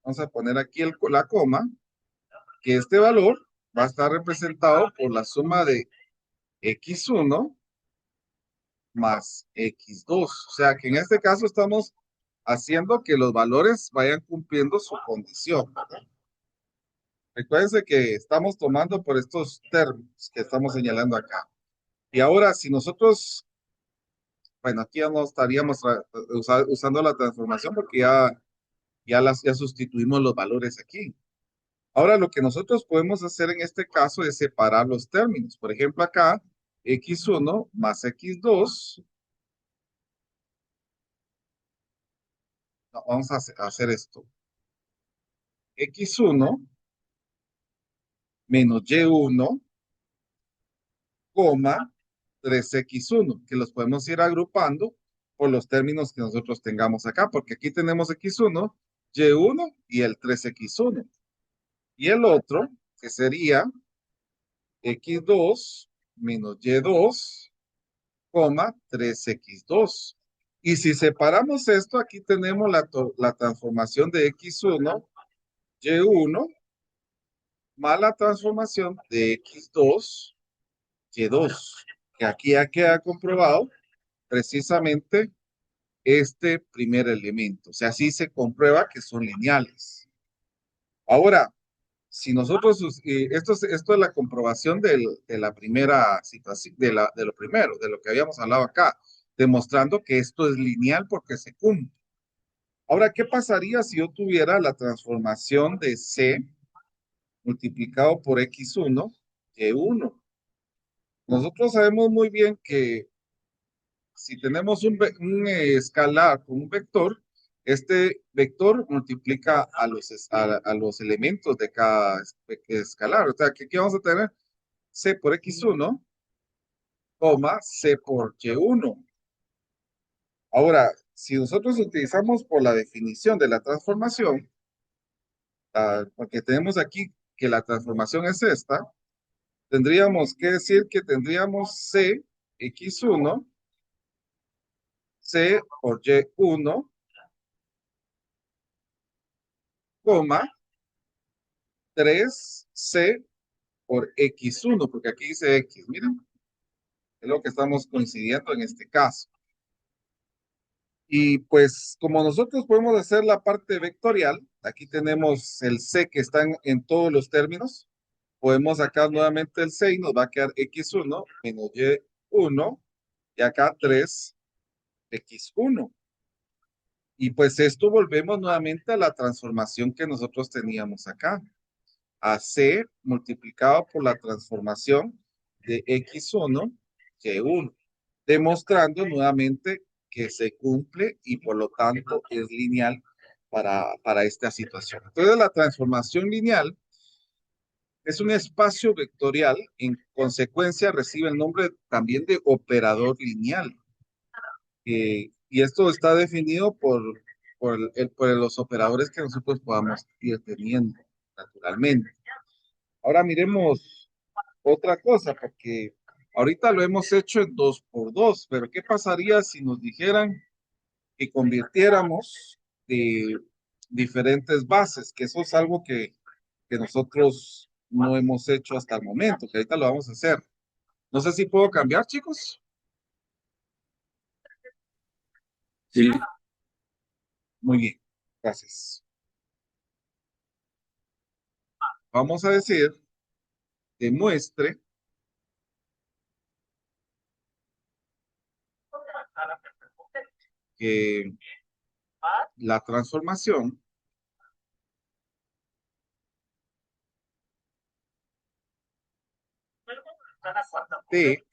vamos a poner aquí la coma, que este valor va a estar representado por la suma de X1 más X2. O sea que en este caso estamos haciendo que los valores vayan cumpliendo su condición, ¿verdad? Recuérdense que estamos tomando por estos términos que estamos señalando acá. Y ahora, si nosotros, bueno, aquí ya no estaríamos usando la transformación porque ya sustituimos los valores aquí. Ahora, lo que nosotros podemos hacer en este caso es separar los términos. Por ejemplo, acá, X1 más X2. No, vamos a hacer esto. X1 menos Y1, coma, 3X1, que los podemos ir agrupando por los términos que nosotros tengamos acá, porque aquí tenemos X1, Y1 y el 3X1. Y el otro, que sería X2 menos Y2, coma, 3X2. Y si separamos esto, aquí tenemos la transformación de X1, Y1, más la transformación de X2, Y2, que aquí ya queda comprobado precisamente este primer elemento. O sea, así se comprueba que son lineales. Ahora, si nosotros, esto es la comprobación de la primera situación, de lo primero, de lo que habíamos hablado acá, demostrando que esto es lineal porque se cumple. Ahora, ¿qué pasaría si yo tuviera la transformación de C multiplicado por X1, Y1? Nosotros sabemos muy bien que si tenemos un escalar con un vector, este vector multiplica a los elementos de cada escalar. O sea, que aquí vamos a tener C por X1, coma C por Y1. Ahora, si nosotros utilizamos por la definición de la transformación, porque tenemos aquí que la transformación es esta, tendríamos que decir que tendríamos C X1, C por Y1, coma 3C por X1, porque aquí dice X, miren, es lo que estamos coincidiendo en este caso. Y pues como nosotros podemos hacer la parte vectorial, aquí tenemos el C que está en todos los términos, podemos sacar nuevamente el C y nos va a quedar X1 menos Y1 y acá 3X1. Y pues esto volvemos nuevamente a la transformación que nosotros teníamos acá, a C multiplicado por la transformación de X1, Y1, demostrando nuevamente que se cumple y por lo tanto es lineal para esta situación. Entonces la transformación lineal es un espacio vectorial, en consecuencia recibe el nombre también de operador lineal. Y esto está definido por los operadores que nosotros podamos ir teniendo naturalmente. Ahora miremos otra cosa, porque ahorita lo hemos hecho en 2 por 2, pero ¿qué pasaría si nos dijeran que convirtiéramos de diferentes bases? Que eso es algo que nosotros no hemos hecho hasta el momento, que ahorita lo vamos a hacer. No sé si puedo cambiar, chicos. Sí. Muy bien, gracias. Vamos a decir, demuestre que la transformación T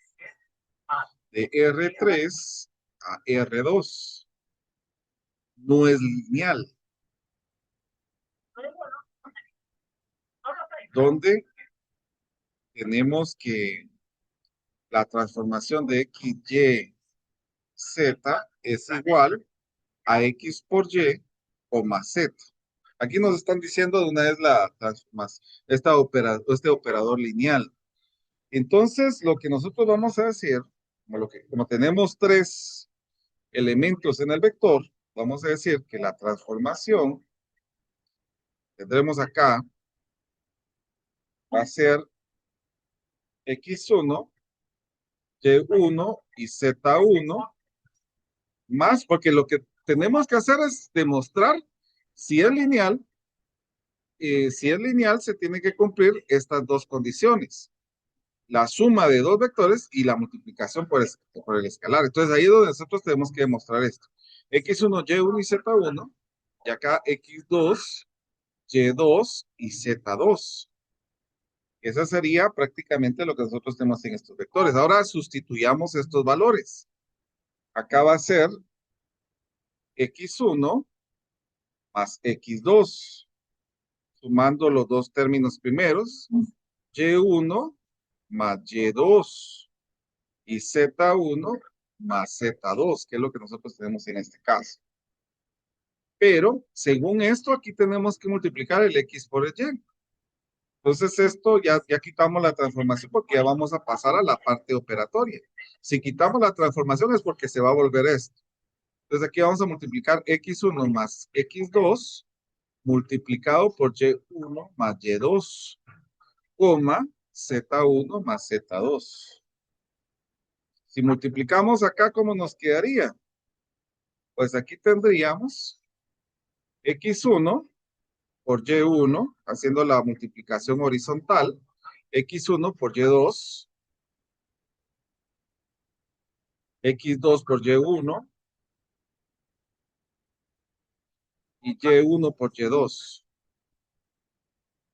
de R3 a R2 no es lineal, donde tenemos que la transformación de X, Y, Z es igual a X por Y o más Z. Aquí nos están diciendo de una vez la transformación, este operador lineal. Entonces, lo que nosotros vamos a decir Como tenemos tres elementos en el vector, vamos a decir que la transformación tendremos acá va a ser x1, y1 y z1 más, porque lo que tenemos que hacer es demostrar si es lineal. Si es lineal, se tiene que cumplir estas dos condiciones: la suma de dos vectores y la multiplicación por el escalar. Entonces ahí es donde nosotros tenemos que demostrar esto. X1, Y1 y Z1, y acá X2, Y2 y Z2. Esa sería prácticamente lo que nosotros tenemos en estos vectores. Ahora sustituyamos estos valores. Acá va a ser X1 más X2, sumando los dos términos primeros, Y1 más Y2 y Z1 más Z2, que es lo que nosotros tenemos en este caso. Pero, según esto, aquí tenemos que multiplicar el X por el Y. Entonces, esto ya quitamos la transformación porque ya vamos a pasar a la parte operatoria. Si quitamos la transformación es porque se va a volver esto. Entonces, aquí vamos a multiplicar X1 más X2 multiplicado por Y1 más Y2, coma Z1 más Z2. Si multiplicamos acá, ¿cómo nos quedaría? Pues aquí tendríamos X1 por Y1, haciendo la multiplicación horizontal, X1 por Y2, X2 por Y1 y Y1 por Y2.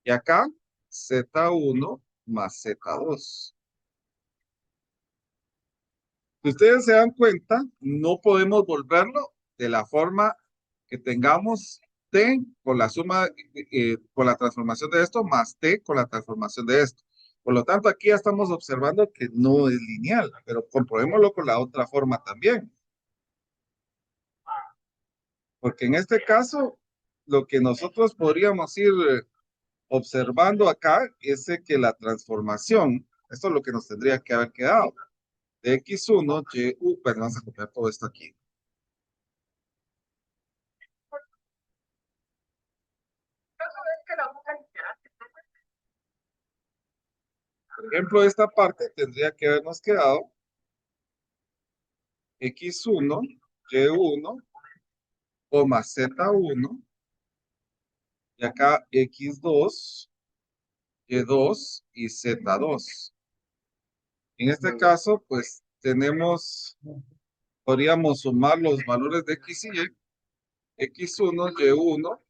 Y acá, Z1 más Z2. Si ustedes se dan cuenta, no podemos volverlo de la forma que tengamos t con la suma, con la transformación de esto, más t con la transformación de esto. Por lo tanto, aquí ya estamos observando que no es lineal, pero comprobémoslo con la otra forma también. Porque en este caso, lo que nosotros podríamos ir observando acá es que la transformación, esto es lo que nos tendría que haber quedado, de x1, pues vamos a copiar todo esto aquí. Por ejemplo, esta parte tendría que habernos quedado x1, y1, z1, y acá x2, y2 y z2. En este caso, pues podríamos sumar los valores de x y y, x1, y1,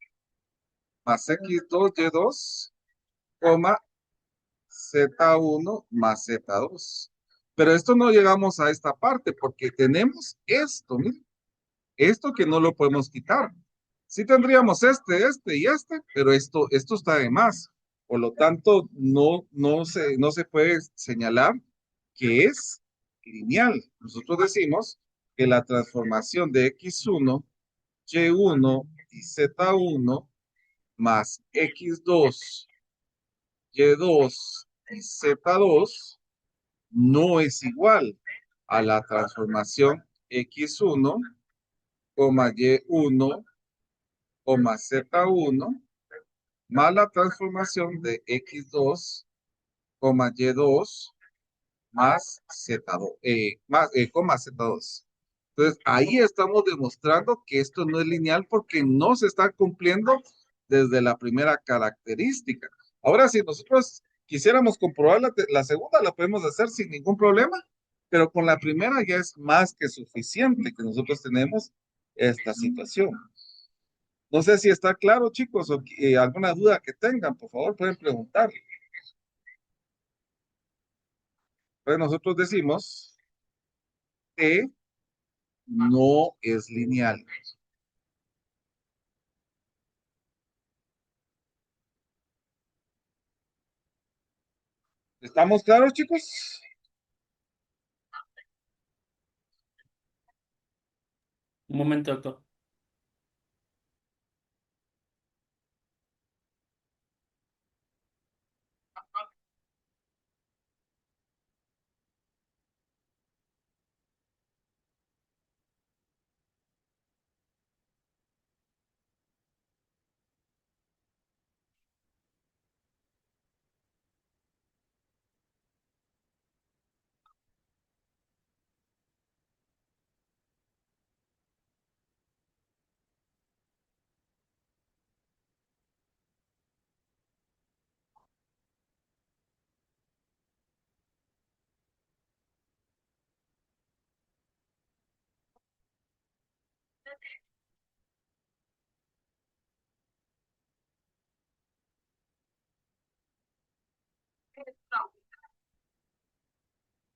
más x2, y2, z1 más z2. Pero esto no llegamos a esta parte porque tenemos esto, miren. Esto que no lo podemos quitar. Sí tendríamos este y este, pero esto está de más. Por lo tanto, no se puede señalar que es lineal. Nosotros decimos que la transformación de x1, y1 y z1 más x2, y2 y z2 no es igual a la transformación x1, y1, z1 más la transformación de x2, y2 más z2, coma z2. Entonces, ahí estamos demostrando que esto no es lineal porque no se está cumpliendo desde la primera característica. Ahora, si nosotros quisiéramos comprobar la segunda, la podemos hacer sin ningún problema, pero con la primera ya es más que suficiente que nosotros tenemos esta situación. No sé si está claro, chicos, o alguna duda que tengan, por favor, pueden preguntar. Pues nosotros decimos que no es lineal. ¿Estamos claros, chicos? Un momento, doctor.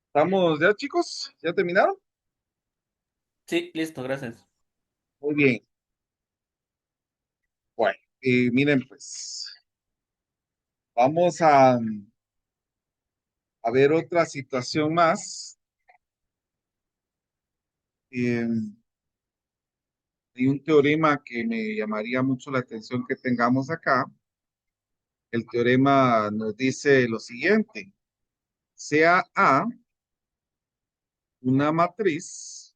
¿Estamos ya, chicos? ¿Ya terminaron? Sí, listo, gracias. Muy bien. Bueno, miren, pues, vamos a ver otra situación más. Eh, Hay un teorema que me llamaría mucho la atención que tengamos acá. El teorema nos dice lo siguiente: sea A una matriz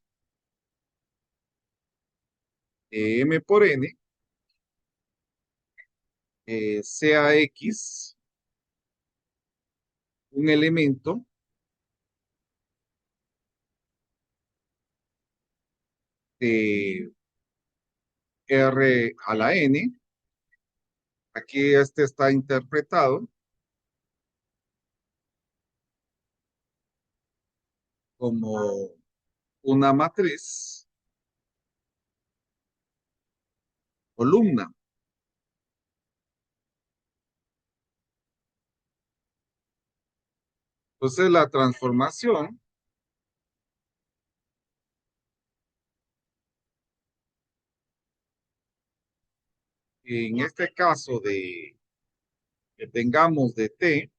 M por N, sea X un elemento de R a la N. Aquí este está interpretado como una matriz columna. Entonces la transformación en este caso de que tengamos de T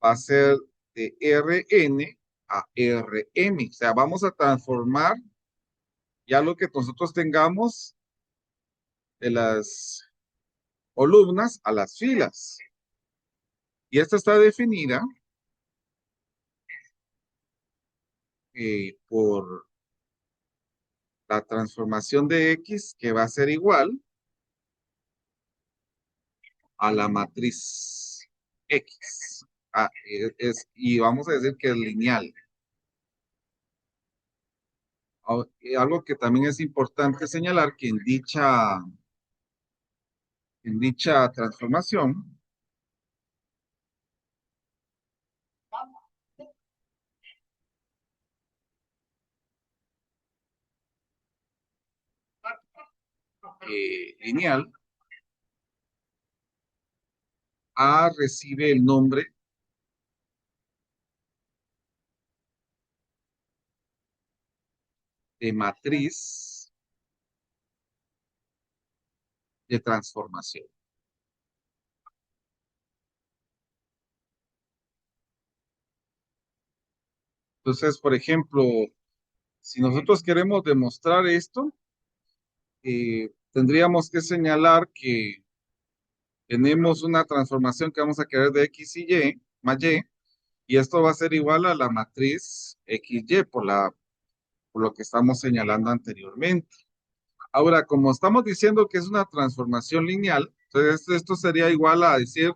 va a ser de Rn a Rm. O sea, vamos a transformar ya lo que nosotros tengamos de las columnas a las filas. Y esta está definida por la transformación de X, que va a ser igual a la matriz X. Y vamos a decir que es lineal. Algo que también es importante señalar que en dicha transformación, lineal, A recibe el nombre de matriz de transformación. Entonces, por ejemplo, si nosotros queremos demostrar esto, tendríamos que señalar que tenemos una transformación que vamos a querer de X y Y, más Y, y esto va a ser igual a la matriz XY por lo que estamos señalando anteriormente. Ahora, como estamos diciendo que es una transformación lineal, entonces esto sería igual a decir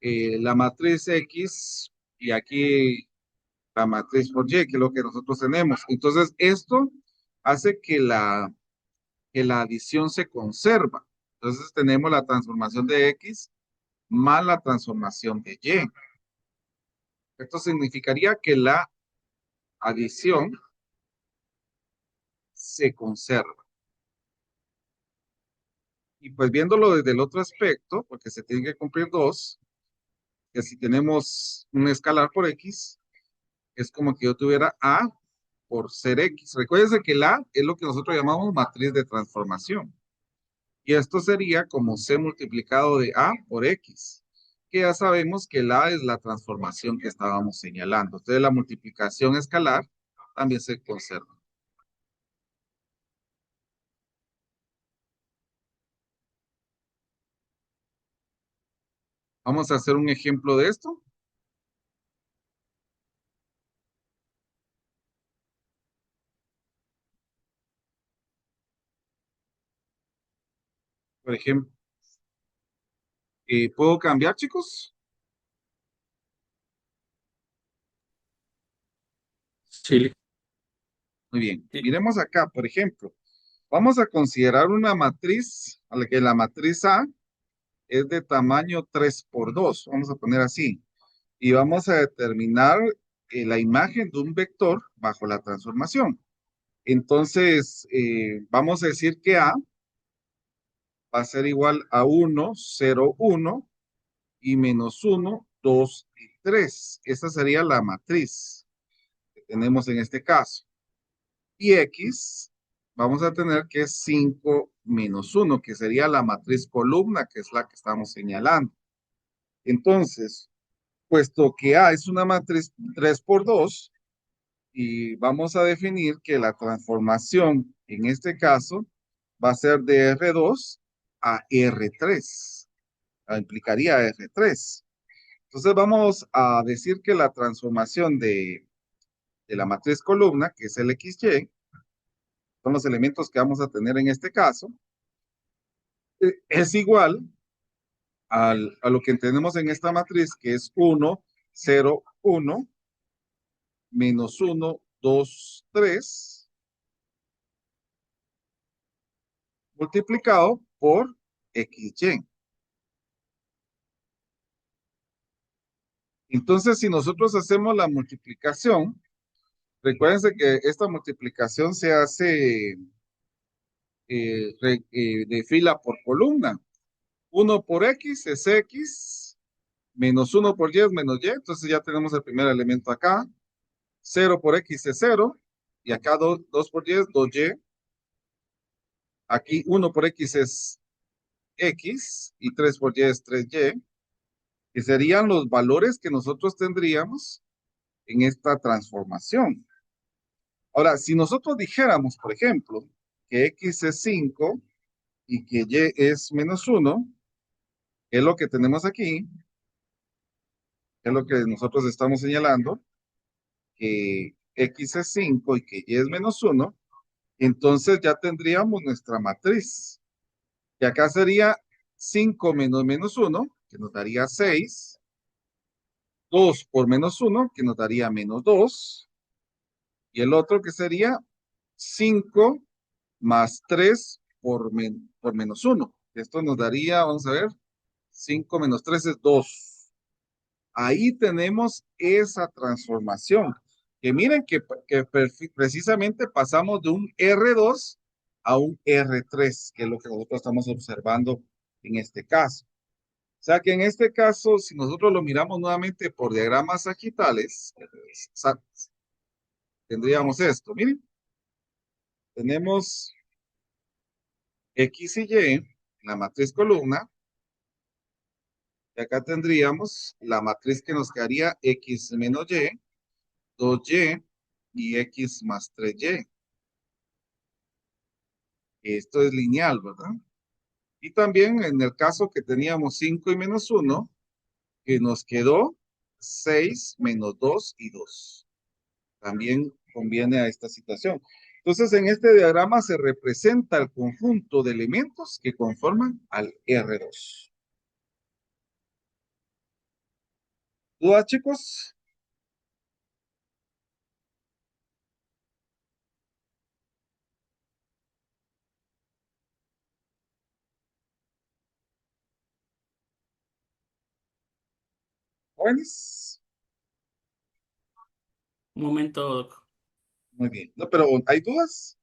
la matriz X y aquí la matriz por Y, que es lo que nosotros tenemos. Entonces, esto hace que la adición se conserva. Entonces, tenemos la transformación de X más la transformación de Y. Esto significaría que la adición se conserva. Y pues viéndolo desde el otro aspecto, porque se tienen que cumplir dos, que si tenemos un escalar por X, es como que yo tuviera A por ser X. Recuérdense que la A es lo que nosotros llamamos matriz de transformación. Y esto sería como C multiplicado de A por X, que ya sabemos que la A es la transformación que estábamos señalando. Entonces la multiplicación escalar también se conserva. Vamos a hacer un ejemplo de esto. Por ejemplo, ¿puedo cambiar, chicos? Sí, Muy bien. sí. Miremos acá, por ejemplo. Vamos a considerar una matriz, a la que la matriz A es de tamaño 3 por 2. Vamos a poner así. Y vamos a determinar la imagen de un vector bajo la transformación. Entonces, vamos a decir que A va a ser igual a 1, 0, 1 y -1, 2 y 3. Esa sería la matriz que tenemos en este caso. Y X, vamos a tener que es 5, -1, que sería la matriz columna, que es la que estamos señalando. Entonces, puesto que A es una matriz 3 por 2, y vamos a definir que la transformación en este caso va a ser de R2 a R3. Implicaría R3. Entonces vamos a decir que la transformación de la matriz columna, que es el XY, son los elementos que vamos a tener en este caso, es igual a lo que tenemos en esta matriz, que es 1, 0, 1, -1, 2, 3, multiplicado por XY. Entonces, si nosotros hacemos la multiplicación, recuérdense que esta multiplicación se hace de fila por columna. 1 por X es X, -1 por Y es menos Y, entonces ya tenemos el primer elemento acá. 0 por X es 0, y acá 2 por Y es 2Y. Aquí 1 por X es X, y 3 por Y es 3Y, que serían los valores que nosotros tendríamos en esta transformación. Ahora, si nosotros dijéramos, por ejemplo, que X es 5 y que Y es -1, que es lo que tenemos aquí, que es lo que nosotros estamos señalando, que X es 5 y que Y es -1, entonces ya tendríamos nuestra matriz. Y acá sería 5 menos -1, que nos daría 6, 2 por -1, que nos daría -2, y el otro que sería 5 más 3 por -1. Esto nos daría, vamos a ver, 5 menos 3 es 2. Ahí tenemos esa transformación. Que miren que precisamente pasamos de un R2 a un R3, que es lo que nosotros estamos observando en este caso. O sea que en este caso, si nosotros lo miramos nuevamente por diagramas sagitales, tendríamos esto. Miren, tenemos X y Y en la matriz columna. Y acá tendríamos la matriz que nos quedaría X menos Y, 2Y y X más 3Y. Esto es lineal, ¿verdad? Y también en el caso que teníamos 5 y -1, que nos quedó 6 menos 2 y 2. También conviene a esta situación. Entonces, en este diagrama se representa el conjunto de elementos que conforman al R2. ¿Dudas, chicos? ¿Jóvenes? Un momento, Doc. Muy bien. No, pero ¿hay dudas?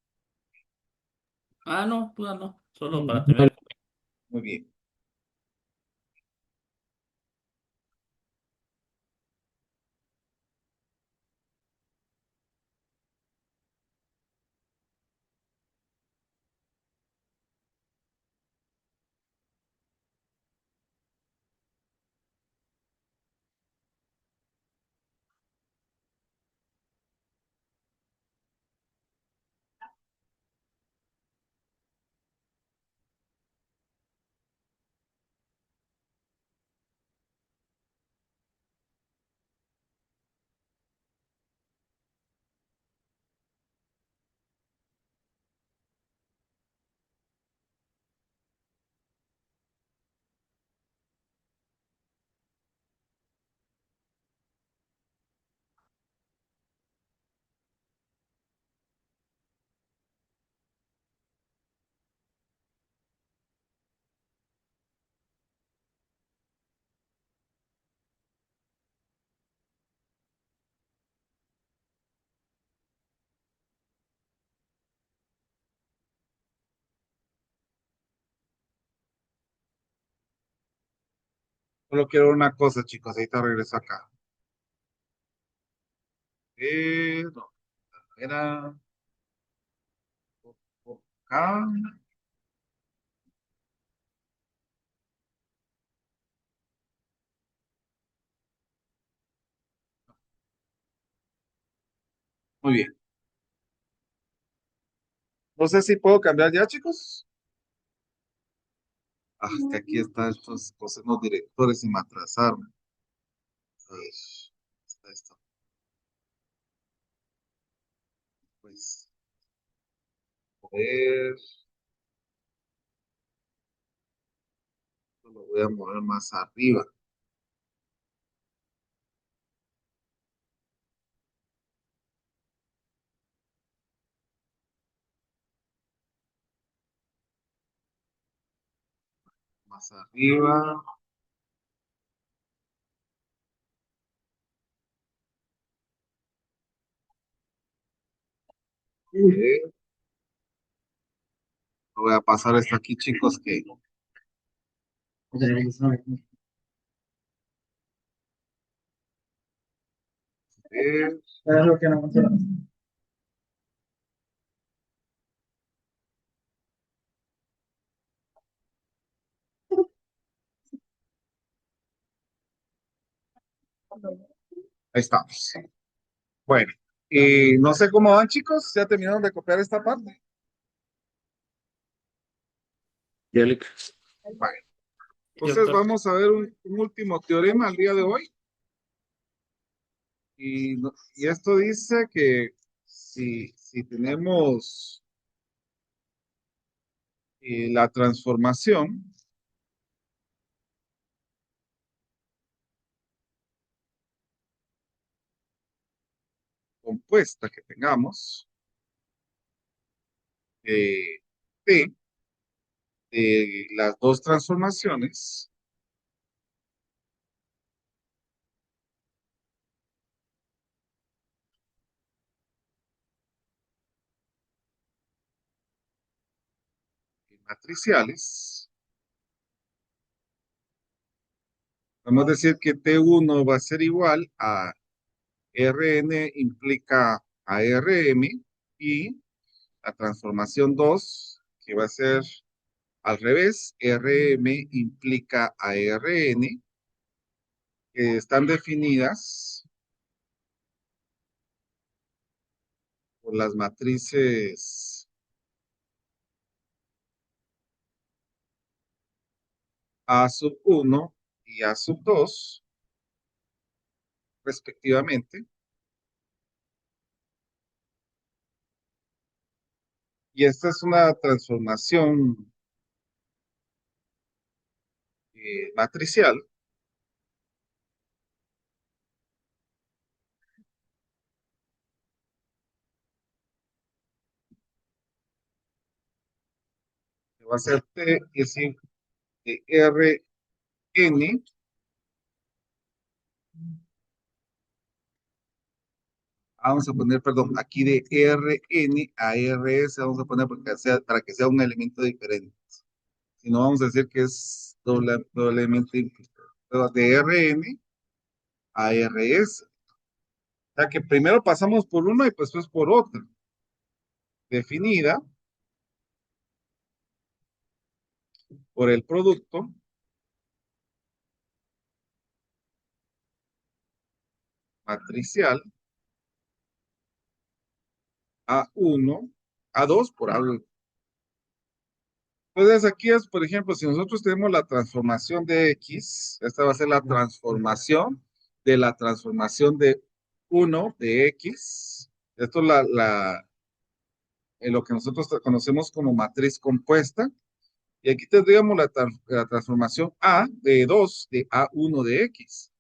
Ah, no, duda no. Solo para tener. Muy bien. Solo quiero una cosa, chicos. Ahorita regreso acá. No, era acá. Muy bien. No sé si puedo cambiar ya, chicos. Ah, es que aquí están estos cosas, los directores y me atrasaron. A ver, está esto. Pues, a ver, lo voy a mover más arriba. Más arriba. Voy a pasar esto aquí, chicos, que ahí estamos. Bueno, y no sé cómo van, chicos. ¿Ya terminaron de copiar esta parte? Yelick. Bueno, Yo entonces creo. vamos a ver un último teorema al día de hoy. Y esto dice que si tenemos la transformación compuesta que tengamos eh, P de las dos transformaciones matriciales, vamos a decir que T1 va a ser igual a Rn implica a Rm y la transformación 2 que va a ser al revés, Rm implica a Rn, que están definidas por las matrices A sub 1 y A sub 2, respectivamente. Y esta es una transformación matricial. Que va a ser T es de Rn. Vamos a poner, perdón, aquí de Rn a Rs, vamos a poner para que sea un elemento diferente. Si no, vamos a decir que es doblemente implicado. Pero de Rn a Rs. O sea que primero pasamos por uno y después por otro. Definida por el producto matricial A1, A2 por A1. Entonces aquí es, por ejemplo, si nosotros tenemos la transformación de X, esta va a ser la transformación de la transformación de 1 de X. Esto es lo que nosotros conocemos como matriz compuesta. Y aquí tendríamos la transformación A de 2 de A1 de X,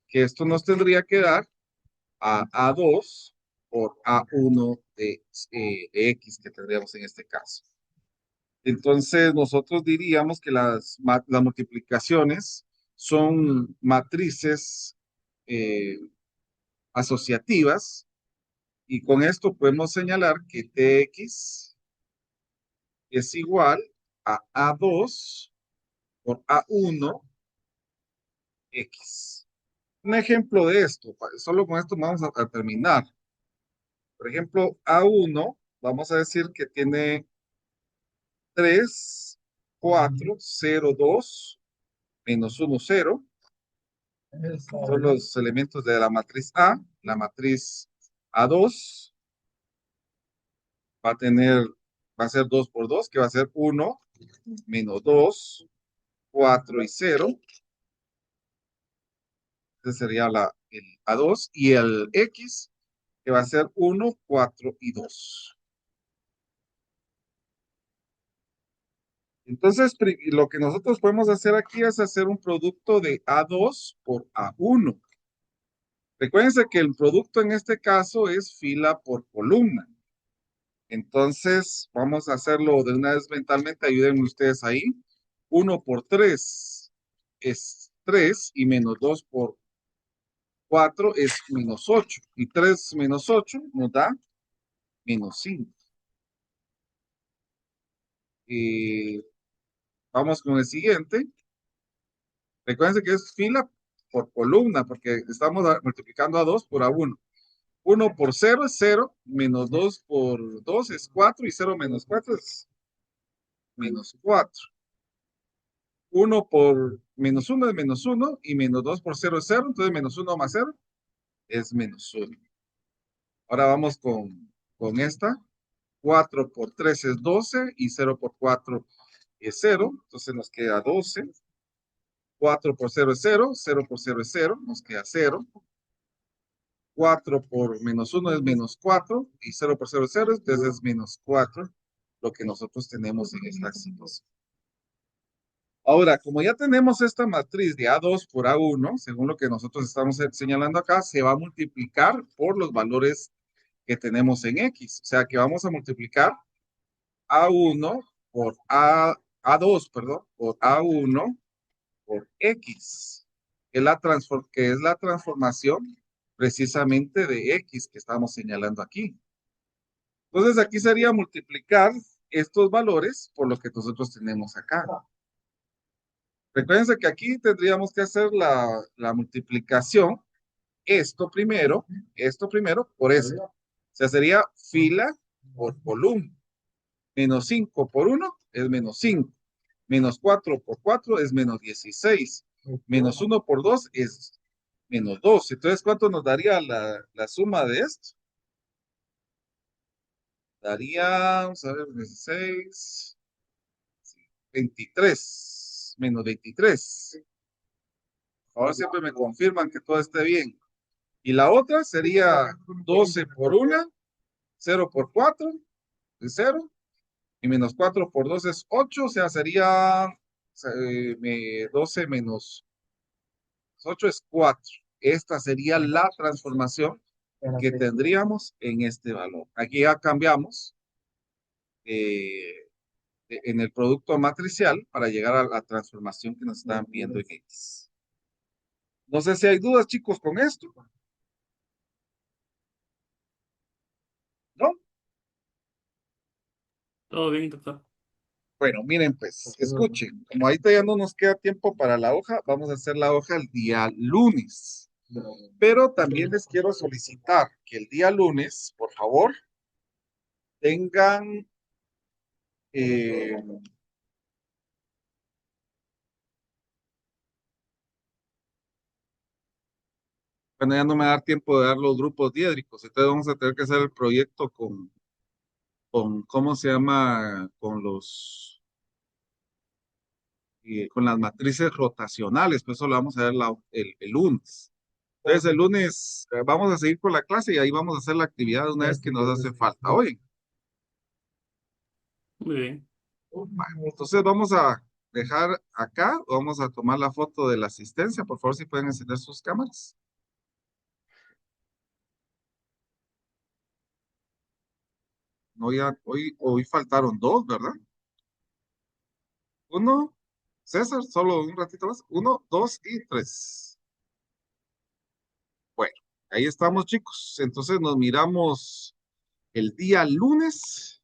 que esto nos tendría que dar a A2 por A1 de X que tendríamos en este caso. Entonces, nosotros diríamos que las multiplicaciones son matrices eh, asociativas y con esto podemos señalar que Tx es igual a A2 por A1 X. Un ejemplo de esto, solo con esto vamos a terminar. Por ejemplo, A1, vamos a decir que tiene 3, 4, 0, 2, menos 1, 0. Son los elementos de la matriz A. La matriz A2 va a ser 2 por 2, que va a ser 1, menos 2, 4 y 0. Ese sería el A2. Y el X, que va a ser 1, 4 y 2. Entonces, lo que nosotros podemos hacer aquí es hacer un producto de A2 por A1. Recuérdense que el producto en este caso es fila por columna. Entonces, vamos a hacerlo de una vez mentalmente. Ayúdenme ustedes ahí. 1 por 3 es 3 y menos 2 por 4 es menos 8. Y 3 menos 8 nos da menos 5. Y vamos con el siguiente. Recuérdense que es fila por columna, porque estamos multiplicando a 2 por A1. 1 por 0 es 0, menos 2 por 2 es 4 y 0 menos 4 es menos 4. 1 por menos 1 es menos 1 y menos 2 por 0 es 0, entonces menos 1 más 0 es menos 1. Ahora vamos con esta. 4 por 3 es 12 y 0 por 4 es 0, entonces nos queda 12. 4 por 0 es 0, 0 por 0 es 0, nos queda 0. 4 por menos 1 es menos 4 y 0 por 0 es 0, entonces es menos 4 lo que nosotros tenemos en esta situación. Ahora, como ya tenemos esta matriz de A2 por A1, según lo que nosotros estamos señalando acá, se va a multiplicar por los valores que tenemos en X. O sea que vamos a multiplicar A1 por A2, perdón, por A1 por X, que es la transformación precisamente de X que estamos señalando aquí. Entonces aquí sería multiplicar estos valores por lo que nosotros tenemos acá. Recuérdense que aquí tendríamos que hacer la multiplicación, esto primero por esto. O sea, sería fila por columna. Menos 5 por 1 es menos 5. Menos 4 por 4 es menos 16. Menos 1 por 2 es menos 2. Entonces, ¿cuánto nos daría la suma de esto? Daría, vamos a ver, 16, 23, menos 23. Ahora siempre me confirman que todo esté bien. Y la otra sería 12 por 1, 0 por 4, es 0. Y menos 4 por 2 es 8, o sea, sería 12 menos 8 es 4. Esta sería la transformación que tendríamos en este valor. Aquí ya cambiamos en el producto matricial para llegar a la transformación que nos están viendo en X. No sé si hay dudas, chicos, con esto. ¿No? Todo bien, doctor. Bueno, miren, pues, escuchen. Como ahorita ya no nos queda tiempo para la hoja, vamos a hacer la hoja el día lunes. Pero también les quiero solicitar que el día lunes, por favor, tengan bueno, ya no me da tiempo de dar los grupos diédricos, entonces vamos a tener que hacer el proyecto ¿cómo se llama? Con las matrices rotacionales, pues eso lo vamos a ver el lunes. Entonces el lunes vamos a seguir con la clase y ahí vamos a hacer la actividad una vez que nos hace falta. Oye, Muy bien. entonces vamos a dejar acá, vamos a tomar la foto de la asistencia, por favor, si pueden encender sus cámaras. No, ya, hoy faltaron dos, ¿verdad? Uno, César, solo un ratito más. 1, 2 y 3. Bueno, ahí estamos, chicos. Entonces nos miramos el día lunes